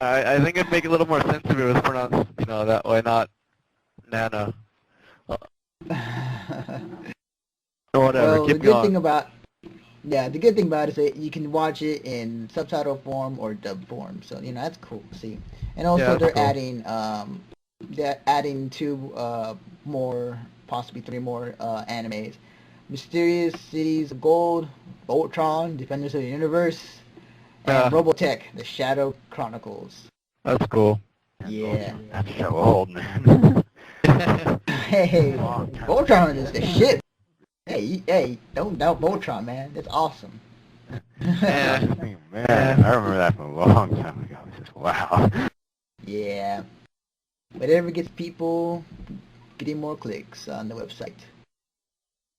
I think it'd make a little more sense if it was pronounced, that way, not Nana. Nana. Or whatever, Well, keep going. the good thing about it is that you can watch it in subtitle form or dub form. So that's cool. See, and Yeah, also that's cool. they're adding two more, possibly three more animes: Mysterious Cities of Gold, Voltron, Defenders of the Universe, and Yeah, Robotech: The Shadow Chronicles. that's cool. Yeah. That's so old, man. Hey, Long time Voltron ago. is the shit. Hey, don't doubt Voltron, man. That's awesome. Yeah. I mean, man, I remember that from a long time ago. It's just wow. Yeah. Whatever gets people getting more clicks on the website.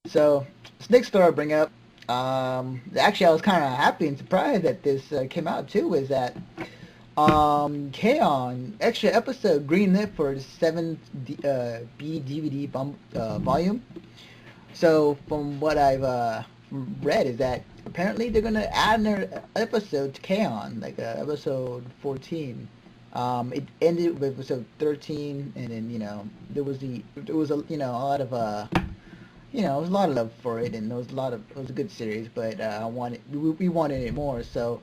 So, this next story I bring up, actually I was kind of happy and surprised that this came out too, is that K-On! Extra episode greenlit for the 7th B DVD volume. So, from what I've read, is that apparently they're gonna add another episode to K-On! Like episode 14. It ended with episode 13, and then there was a lot of there was a lot of love for it, and it was a good series, but we wanted it more, so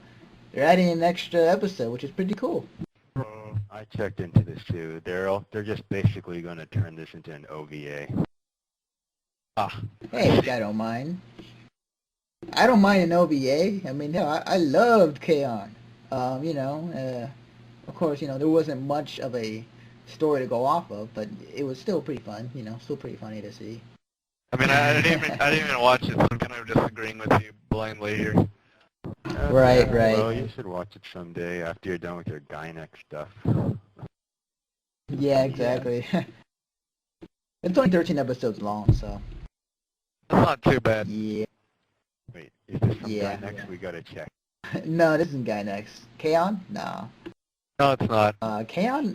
they're adding an extra episode, which is pretty cool. I checked into this too. They're just basically going to turn this into an OVA. Ah, Hey, which I don't mind. I don't mind an OVA. I mean, hell, I loved K-On! Of course, there wasn't much of a story to go off of, but it was still pretty fun. Still pretty funny to see. I mean, I didn't even watch it, so I'm kind of just agreeing with you blindly here. Right, Yeah, right. well, you should watch it someday after you're done with your Gynex stuff. Yeah, exactly. It's only 13 episodes long, so That's not too bad. yeah. Wait, is this from Yeah. Gynex? We gotta check. No, this isn't Guy Next. K-On! No. No, it's not. K-On!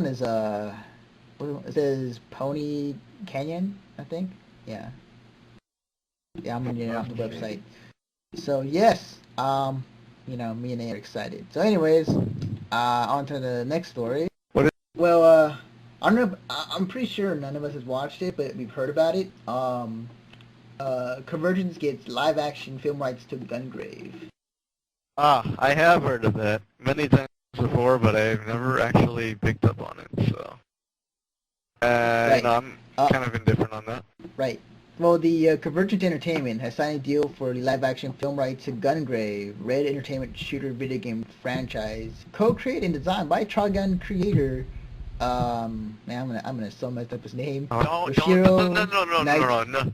Is it says Pony Canyon, I think. Yeah. Yeah, I'm reading it off the website. So yes, me and A are excited. So anyways, on to the next story. What is? Well, I don't know. I'm pretty sure none of us has watched it, but we've heard about it. Convergence gets live action film rights to Gungrave. Ah, I have heard of that many times before, but I've never actually picked up on it. So, Right. I'm kind of indifferent on that. Right. Well, the Convergent Entertainment has signed a deal for the live-action film rights to Gungrave, Red Entertainment shooter video game franchise, co-created and designed by Trigun creator. Man, I'm gonna so mess up his name. Don't, Yoshiro no.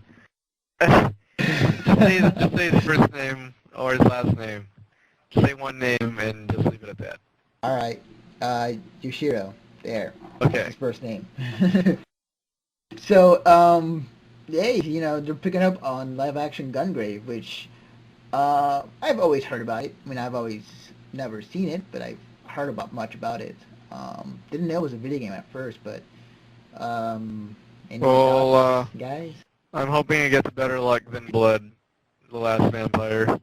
Just say his first name or his last name. say one name and just leave it at that. All right. Yoshiro. There. Okay. That's his first name. So, hey, they're picking up on live action Gungrave, which I've always heard about it. I mean, I've always never seen it, but I've heard much about it. Didn't know it was a video game at first, but any Well, thoughts, guys? I'm hoping it gets better luck than Blood, the last vampire.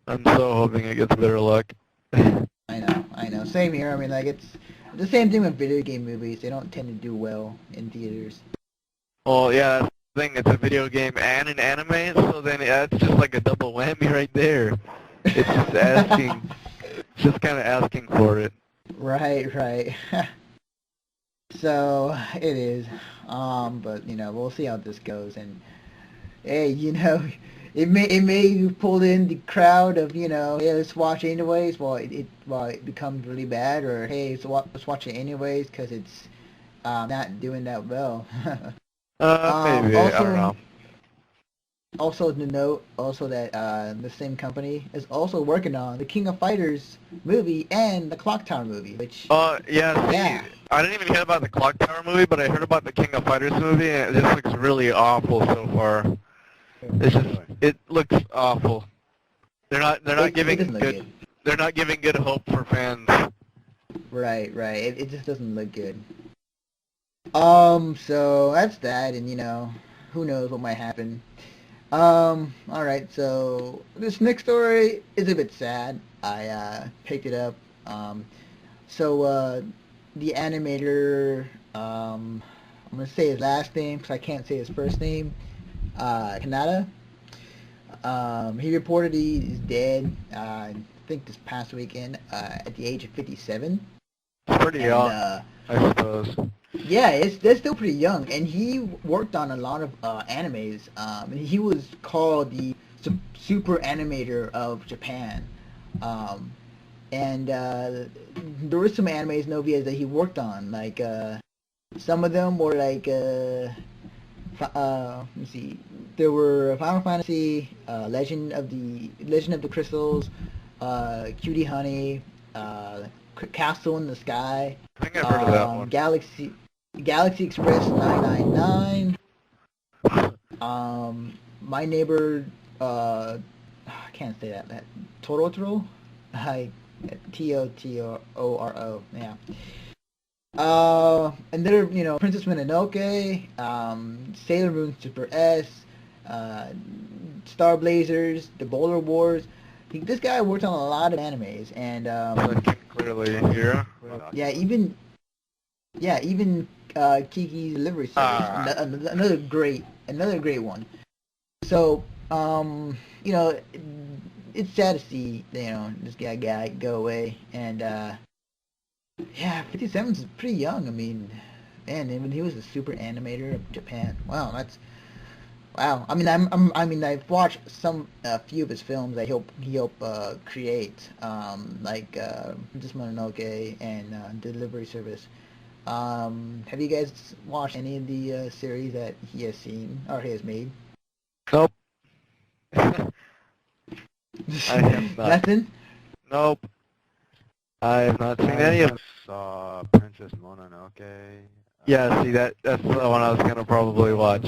I'm so hoping it gets better luck. I know. Same here. I mean, like, it's the same thing with video game movies. They don't tend to do well in theaters. Well, yeah, that's the thing. It's a video game and an anime, so then that's just like a double whammy right there. It's just asking, just kind of asking for it. Right. So it is. But we'll see how this goes. And hey, it may pull in the crowd of hey, let's watch it anyways. While it becomes really bad, or hey, let's watch it anyways because it's not doing that well. Maybe, Also, I don't know. Also to note, that the same company is also working on the King of Fighters movie and the Clock Tower movie, which Yeah, see, yeah. I didn't even hear about the Clock Tower movie, but I heard about the King of Fighters movie, and it just looks really awful so far. It looks awful. They're not giving it doesn't look good. They're not giving good hope for fans. Right. It just doesn't look good. So that's that, and who knows what might happen. Alright, so this next story is a bit sad. I picked it up. The animator, I'm gonna say his last name because I can't say his first name. Kanata. He reported he's dead. I think this past weekend at the age of 57. It's pretty young, I suppose. Yeah, they're still pretty young, and he worked on a lot of animes. And he was called the super animator of Japan. And there were some animes, novellas that he worked on. Like some of them were like let me see. There were Final Fantasy, Legend of the Crystals, Cutie Honey, Castle in the Sky. I think I've heard of that one. Galaxy Express 999. My Neighbor, I can't say that. Torotoro? Like, Totoro, yeah. And there, Princess Mononoke, Sailor Moon Super S, Star Blazers, The Bowler Wars. This guy worked on a lot of animes, and Clearly here. yeah, even Kiki's Delivery Service, another great one. So, it's sad to see this guy go away, and yeah, 57 is pretty young. I mean, man, when he was a super animator of Japan, wow. I mean, I've watched a few of his films. He helped create, like Princess Mononoke and Delivery Service. Have you guys watched any of the series that he has seen or he has made? Nope. I have not. Nothing? Nope. I have not seen any of them. Saw Princess Mononoke. Yeah, see, that's the one I was going to probably watch.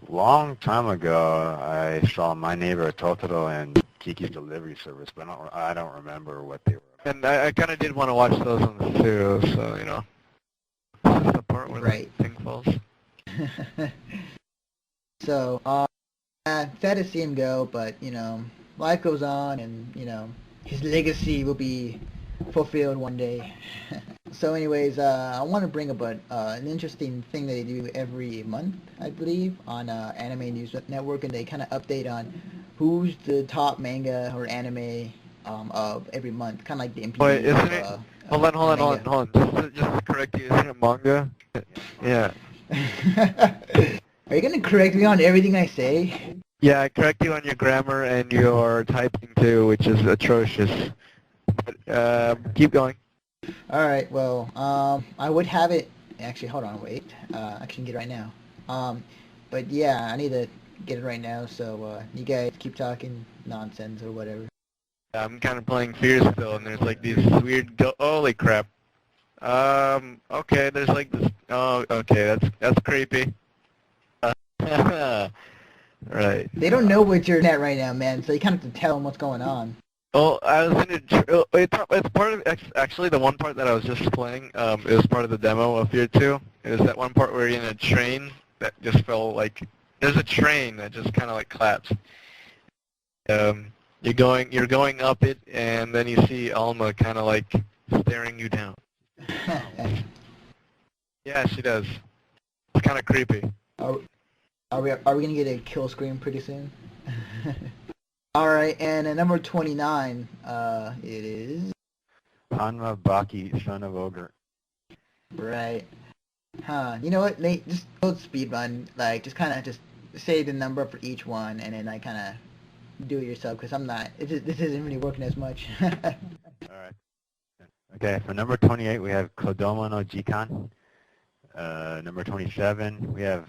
Long time ago, I saw My Neighbor Totoro and Kiki's Delivery Service, but I don't remember what they were. And I kind of did want to watch those ones too, so, This is the part where right. the thing falls. So, sad to see him go, but, life goes on and, his legacy will be fulfilled one day. So anyways, I want to bring up an interesting thing that they do every month, I believe, on Anime News Network, and they kind of update on who's the top manga or anime of every month, kind of like the MPV. Wait, isn't it? Hold on. Just to correct you, isn't it manga? Yeah. Are you going to correct me on everything I say? Yeah, I correct you on your grammar and your typing too, which is atrocious. But, keep going. Alright, well, I would have it, actually, hold on, wait, I can get it right now. But yeah, I need to get it right now, so, you guys keep talking nonsense or whatever. I'm kind of playing Fear still, and there's like these weird. Holy crap! Okay, there's like this. Oh, okay, that's creepy. Right. They don't know what you're at right now, man, so you kind of have to tell them what's going on. Well, I was in a. It's part of actually the one part that I was just playing. It was part of the demo of Fear 2. It was that one part where you're in a train that just felt like there's a train that just kind of like collapsed. You're going up it, and then you see Alma kind of like staring you down. Yeah, she does. It's kind of creepy. Are we gonna get a kill screen pretty soon? All right, and at number 29, it is Hanma Baki, son of Ogre. right. Huh? You know what, Nate? Just go speedrun. Like, just kind of just say the number for each one, and then kind of do it yourself. Because I'm not. This isn't really working as much. All right. Okay, for number 28, we have Kodomo no Jikan. Number 27, we have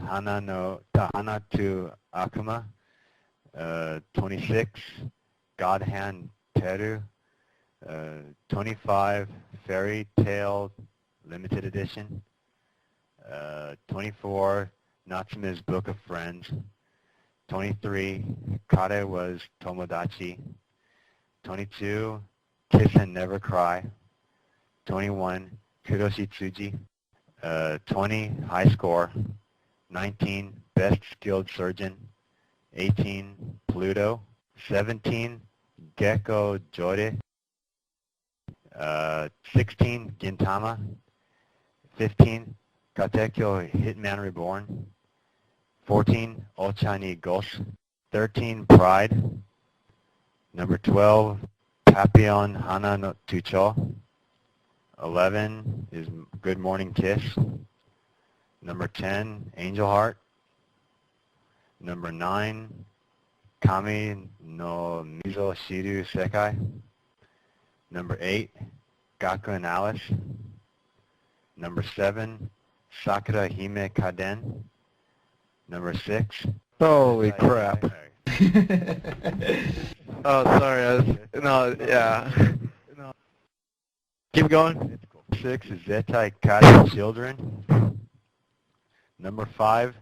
Hana no Tahana to Akuma. 26, God Hand Teru. 25, Fairy Tale Limited Edition. 24, Natsume's Book of Friends. 23, Kare was Tomodachi. 22, Kiss and Never Cry. 21, Kuroshi Tsuji. 20, High Score. 19, Best Skilled Surgeon. 18, Pluto. 17, Gecko Jore. 16, Gintama. 15, Katekyo Hitman Reborn. 14, Ochani Ghost. 13, Pride. Number 12, Papillon Hana no Tucho. 11 is Good Morning Kiss. Number 10, Angel Heart. Number 9, Kami no Mizo Shiru Sekai. Number 8, Gaku and Alice. Number 7, Sakura Hime Kaden. Number 6, Holy crap. Oh, sorry. No, yeah. Keep going. 6 is Zetai Kari Children. Number 5,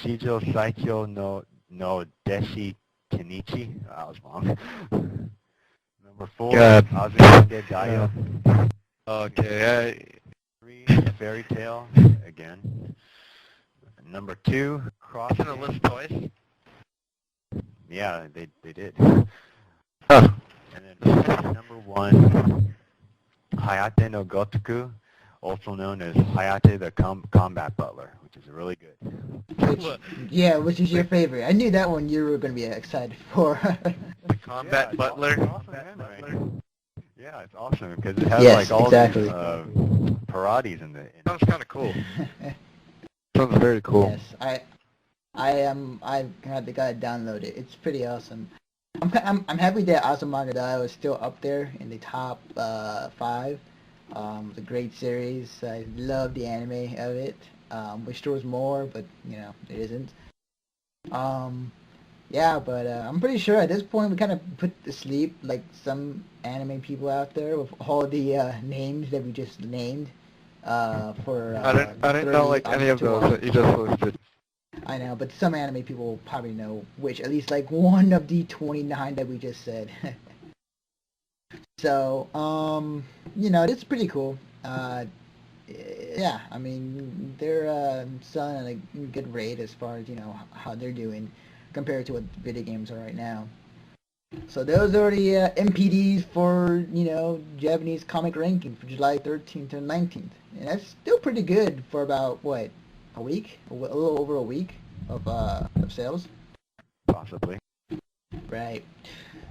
Shijo Saikyo no Deshi Kenichi. Oh, that was wrong. Number 4, God. Azumange Daio. Okay. 3, Fairy Tale, again. Number 2, Cross. It's in the list twice. Yeah, they did. Huh. And then number 1, Hayate no Gotoku, also known as Hayate the Combat Butler, which is really good. Which is your favorite? I knew that one you were going to be excited for. The Combat Butler. Awesome, yeah, it's awesome because it has Yes, like all exactly. these parodies in it. Sounds kind of cool. Sounds very cool. Yes, I had the guy download it. It's pretty awesome. I'm happy that Azumanga Daioh is still up there in the top 5. It's a great series. I love the anime of it. Wish there was more, but you know it isn't. Yeah, but I'm pretty sure at this point we kind of put to sleep like some anime people out there with all the names that we just named. For I didn't know like any of those that you just listed. I know, but some anime people will probably know which, at least like one of the 29 that we just said. So, you know, it's pretty cool. Yeah, I mean, they're selling at a good rate as far as, you know, how they're doing compared to what video games are right now. So those are the MPDs for, you know, Japanese comic ranking for July 13th and 19th. And that's still pretty good for about, what, a week? A little over a week of sales? Possibly. Right.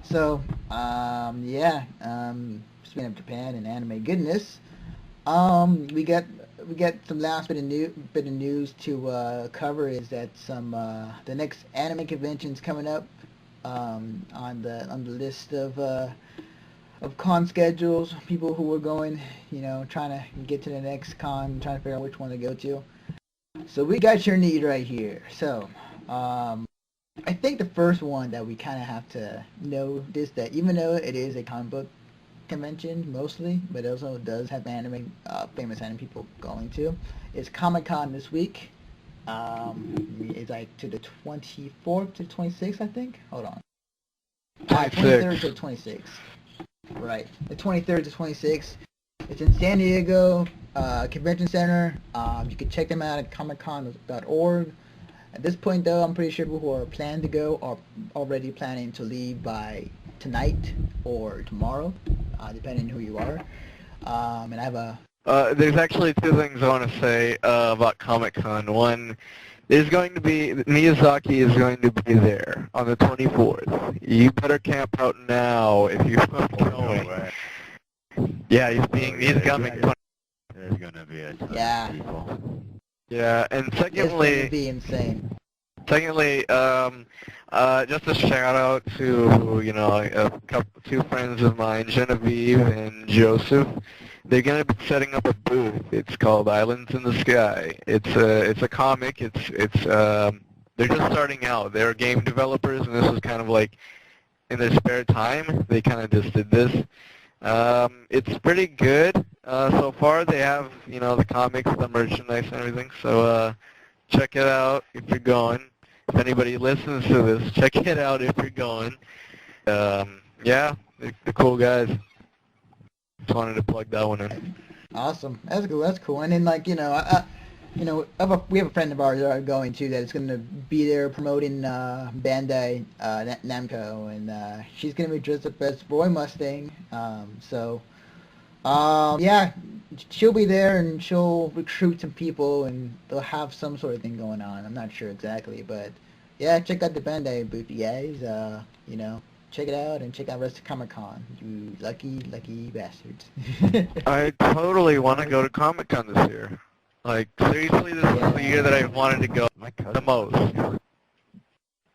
So, yeah, speaking of Japan and anime goodness, we got some last bit of news to cover is that some the next anime convention's coming up on the list of con schedules. People who are going, you know, trying to get to the next con, trying to figure out which one to go to. So we got your need right here. So, I think the first one that we kind of have to know is that even though it is a comic book convention mostly, but it also does have anime, famous anime people going to, is Comic Con this week. It's like to the 24th to 26th, I think. Hold on. 23rd 26. to 26th. Right. The 23rd to 26th. It's in San Diego Convention Center. You can check them out at comiccon.org. At this point, though, I'm pretty sure people who are planning to go are already planning to leave by tonight or tomorrow, depending on who you are. And I have a... There's actually two things I want to say about Comic-Con. One, there's going to be, Miyazaki is going to be there on the 24th. You better camp out now if you are No going. way. Yeah, he's coming. There's gonna be a ton Yeah. of people. Yeah, and It's going to secondly, be insane. just a shout out to, two friends of mine, Genevieve and Joseph. They're going to be setting up a booth. It's called Islands in the Sky. It's a comic. They're just starting out. They're game developers, and this is kind of like in their spare time. They kind of just did this. It's pretty good so far. They have, the comics, the merchandise, and everything. So check it out if you're going. If anybody listens to this, check it out if you're going. Yeah, they're cool guys. Just wanted to plug that one in. Awesome. That's cool. That's cool. And then, like, we have a friend of ours that are going to that is going to be there promoting Bandai Namco, and she's going to be dressed up as Roy Mustang. Yeah, she'll be there and she'll recruit some people, and they'll have some sort of thing going on. I'm not sure exactly, but yeah, check out the Bandai booth, you guys. Check it out and check out rest of Comic Con. You lucky bastards. I totally want to go to Comic-Con this year. Like, seriously, this is the year that I wanted to go the most.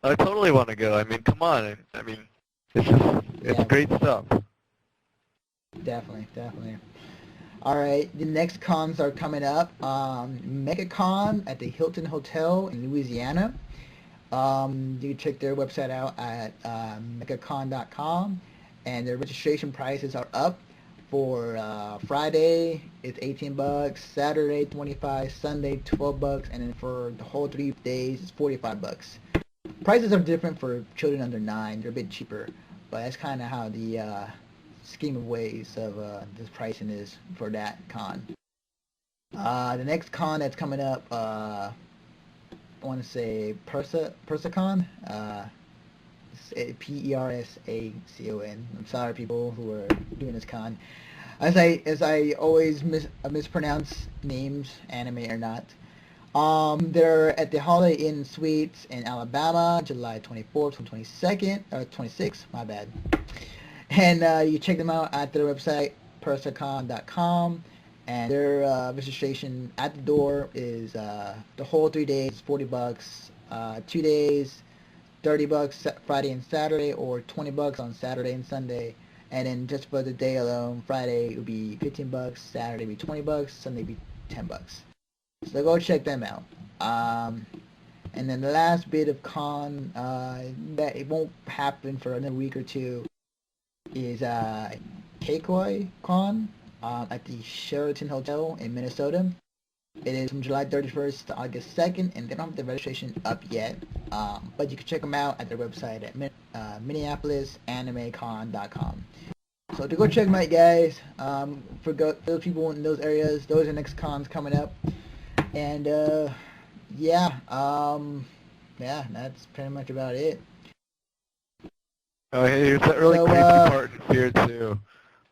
I totally want to go. I mean, come on. I mean, it's great stuff. Definitely. All right, the next cons are coming up. MegaCon at the Hilton Hotel in Louisiana. You can check their website out at megacon.com, and their registration prices are up. For Friday, it's $18. Saturday, $25. Sunday, $12, and then for the whole 3 days, it's $45. Prices are different for children under 9. They're a bit cheaper, but that's kind of how the scheme of ways of this pricing is for that con. The next con that's coming up, I want to say Persacon. Persacon. I'm sorry, people who are doing this con. As I always mispronounce names, anime or not. They're at the Holiday Inn Suites in Alabama, July 24th to 22nd, or 26th, my bad. And you check them out at their website, persacon.com. And their registration at the door is the whole 3 days, $40. 2 days, $30 Friday and Saturday, or $20 on Saturday and Sunday. And then just for the day alone, Friday would be $15, Saturday would be $20, Sunday would be $10. So go check them out. And then the last bit of con that it won't happen for another week or two is Keikoi Con at the Sheraton Hotel in Minnesota. It is from July 31st to August 2nd, and they don't have the registration up yet, but you can check them out at their website at minneapolisanimecon.com. So to go check them out, guys, for those people in those areas, those are the next cons coming up. And yeah, that's pretty much about it. Oh, hey, here's that really creepy part in Fear 2.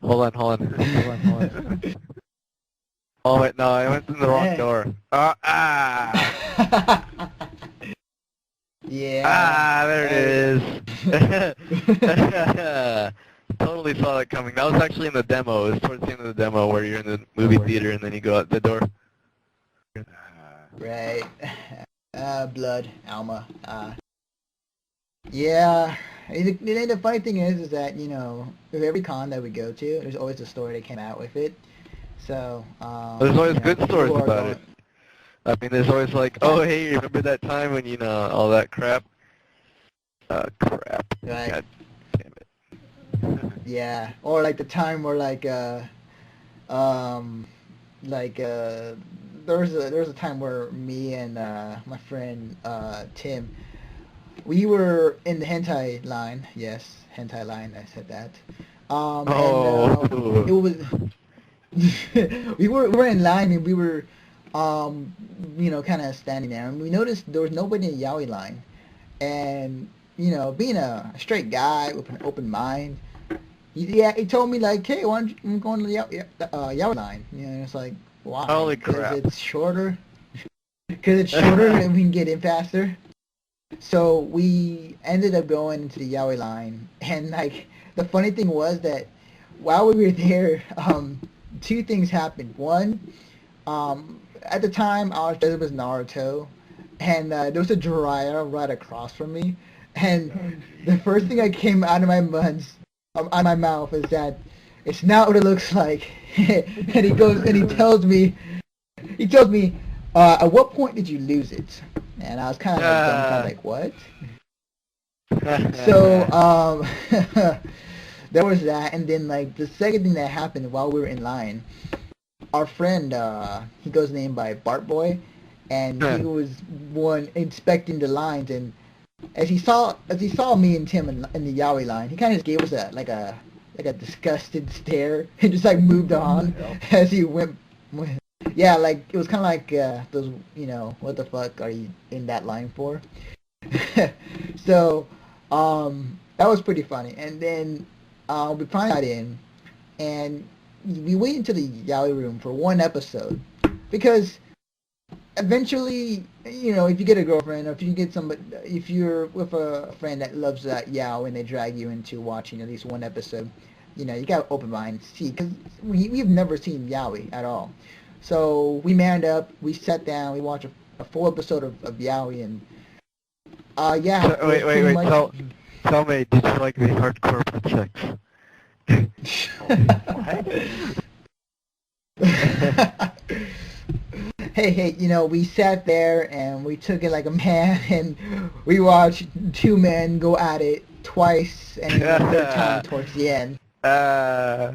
Hold on. Oh, wait, no, I went in the wrong door. Yeah. There it is. Totally saw that coming. That was actually in the demo. It was towards the end of the demo where you're in the movie theater and then you go out the door. Right. Blood, Alma. Yeah. The funny thing is that, with every con that we go to, there's always a story that came out with it. So, there's always good stories about it. I mean, there's always like, oh, hey, remember that time when, all that crap? Crap. Right. God damn it. Yeah. Or like the time where um, there was a time where me and my friend Tim, we were in the hentai line. Yes, hentai line. I said that. And it Oh. was we were in line and we were kind of standing there and we noticed there was nobody in the yaoi line and being a straight guy with an open mind, he told me like, hey, why don't you I'm going to the yaoi line? It's like, why? Holy Because crap. it's shorter. Because it's shorter and we can get in faster. So we ended up going into the yaoi line, and like the funny thing was that while we were there, two things happened. One, at the time I was Naruto, and there was a Jiraiya right across from me, and the first thing that came out of my mouth is that it's not what it looks like, and he goes and he tells me, at what point did you lose it? And I was kind of like dumbfounded, like what? So there was that, and then like the second thing that happened while we were in line, our friend, he goes named by Bart Boy, and he was one inspecting the lines, and as he saw me and Tim in the Yowie line, he kind of just gave us a disgusted stare and just like moved on as he went. Yeah, like it was kind of like those, what the fuck are you in that line for? So, that was pretty funny. And then we finally got in, and we went into the Yaoi room for one episode because eventually, if you get a girlfriend or if you're with a friend that loves that Yao and they drag you into watching at least one episode, you got to open mind and see because we've never seen Yaoi at all. So we manned up, we sat down, we watched a full episode of Yaoi, and yeah, So, it was pretty wait. much. Tell me, did you like the hardcore butt Hey, we sat there and we took it like a man, and we watched two men go at it twice, and then a third time towards the end. uh,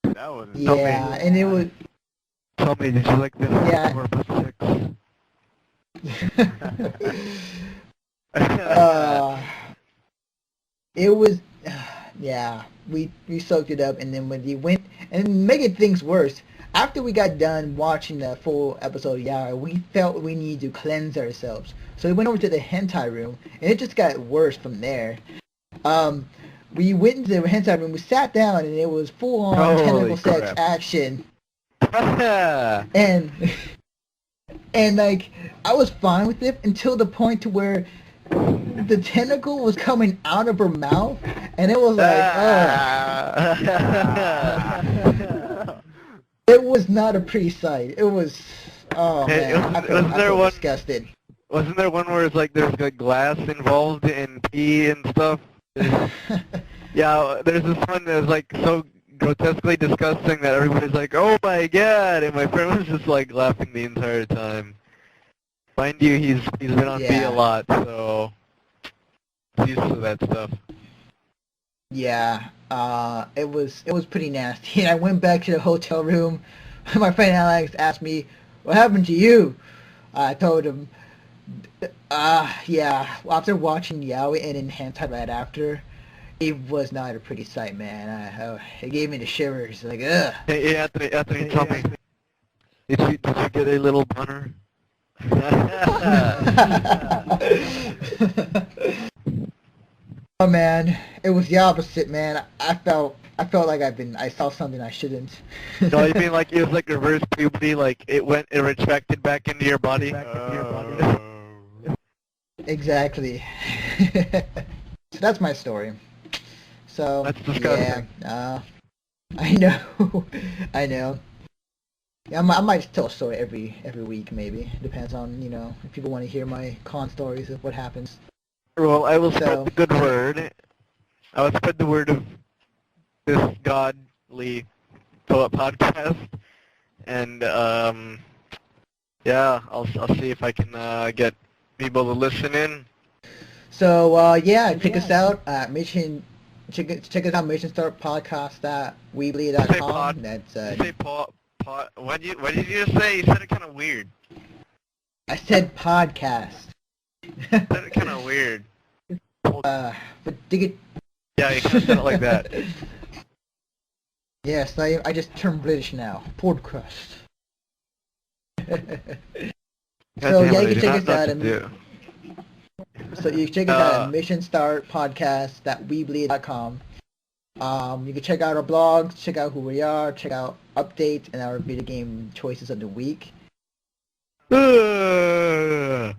That was Yeah, and it was, tell me, did you like the yeah. hardcore butt uh, it was, yeah, we soaked it up, and then when we went, and make it things worse, after we got done watching the full episode of Yara, we felt we needed to cleanse ourselves. So we went over to the hentai room, and it just got worse from there. Um, we went into the hentai room, we sat down, and it was full-on Holy tentacle sex crap. action, sucks? and and like I was fine with it until the point to where the tentacle was coming out of her mouth, and it was like, it was not a pretty sight. It was, oh Hey, man, I wasn't there felt one? disgusted. Wasn't there one where it's like there's like glass involved in pee and stuff? Yeah, there's this one that's like so grotesquely disgusting that everybody's like, "Oh my god!" and my friend was just like laughing the entire time. Mind you, he's been on pee a lot, so he's used to that stuff. Yeah, it was pretty nasty. And I went back to the hotel room. My friend Alex asked me, "What happened to you?" I told him, yeah. After watching Yaoi and then hentai right after, it was not a pretty sight, man. It gave me the shivers. Like, ugh. Hey, Anthony, tell me, did you get a little boner? Oh man, it was the opposite, man. I felt like I saw something I shouldn't. No, you mean like it was like reverse puberty, like it retracted back into your body? Exactly. So that's my story. So That's disgusting. yeah, I know, I know. Yeah, I might tell a story every week, maybe. Depends on if people want to hear my con stories of what happens. Well, I will So spread the good word. I will spread the word of this godly podcast, and yeah, I'll see if I can get people to listen in. So yeah, check us out at Mission. Check us out Mission Start Podcast at You say pod. weebly.com. That's You say pod. Pod. What did you just say? You said it kind of weird. I said podcast. You said it kind of weird. But dig it. Yeah, you kind of said it like that. Yes, I just turned British now. Podcast. So yeah, you can check us out. So you can check us out at Mission Start Podcast at weebly.com. You can check out our blogs, check out who we are, check out updates and our video game choices of the week. And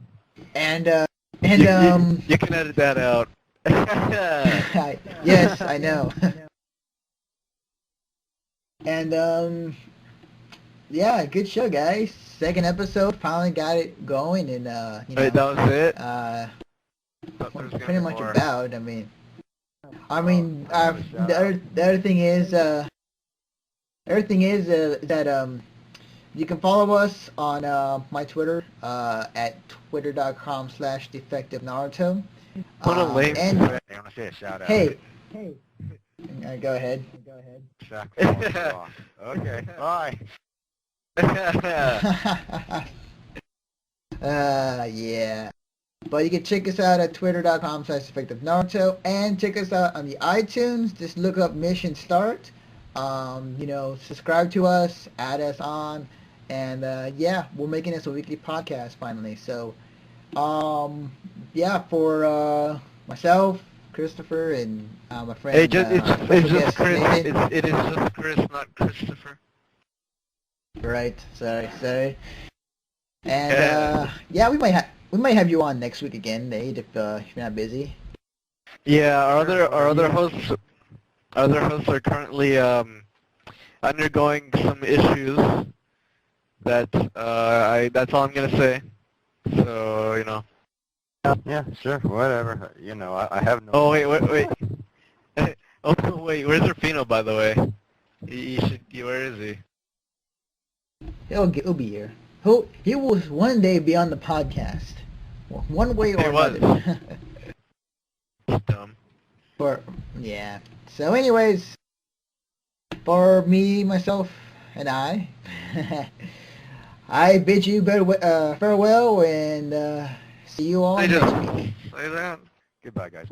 you can edit that out. yes, I know. And yeah, good show, guys. Second episode, finally got it going, and you know, Wait, that was it. Pretty much about. I mean, the other thing is, that you can follow us on my Twitter at twitter.com/defectivenaruto. What a lame. I want to say a shout out. Hey. Go ahead. Okay, bye. Yeah. But you can check us out at twitter.com/effectivenaruto and check us out on the iTunes. Just look up Mission Start. You know, subscribe to us, add us on, and yeah, we're making this a weekly podcast finally. So, yeah, for myself, Christopher, and my friend. Hey, it's just Chris. It is just Chris, not Christopher. Right. Sorry. And yeah, we might have you on next week again, Nate, if you're not busy. Yeah, our other hosts are currently undergoing some issues. That's all I'm gonna say. So you know. Yeah, sure, whatever. You know, I have no... Oh, wait. Oh, wait, where's Rufino, by the way? Where is he? He'll be here. He will one day be on the podcast. One way or another. Dumb. Yeah. So anyways, for me, myself, and I bid you farewell and see you all next week. Say that. Goodbye, guys.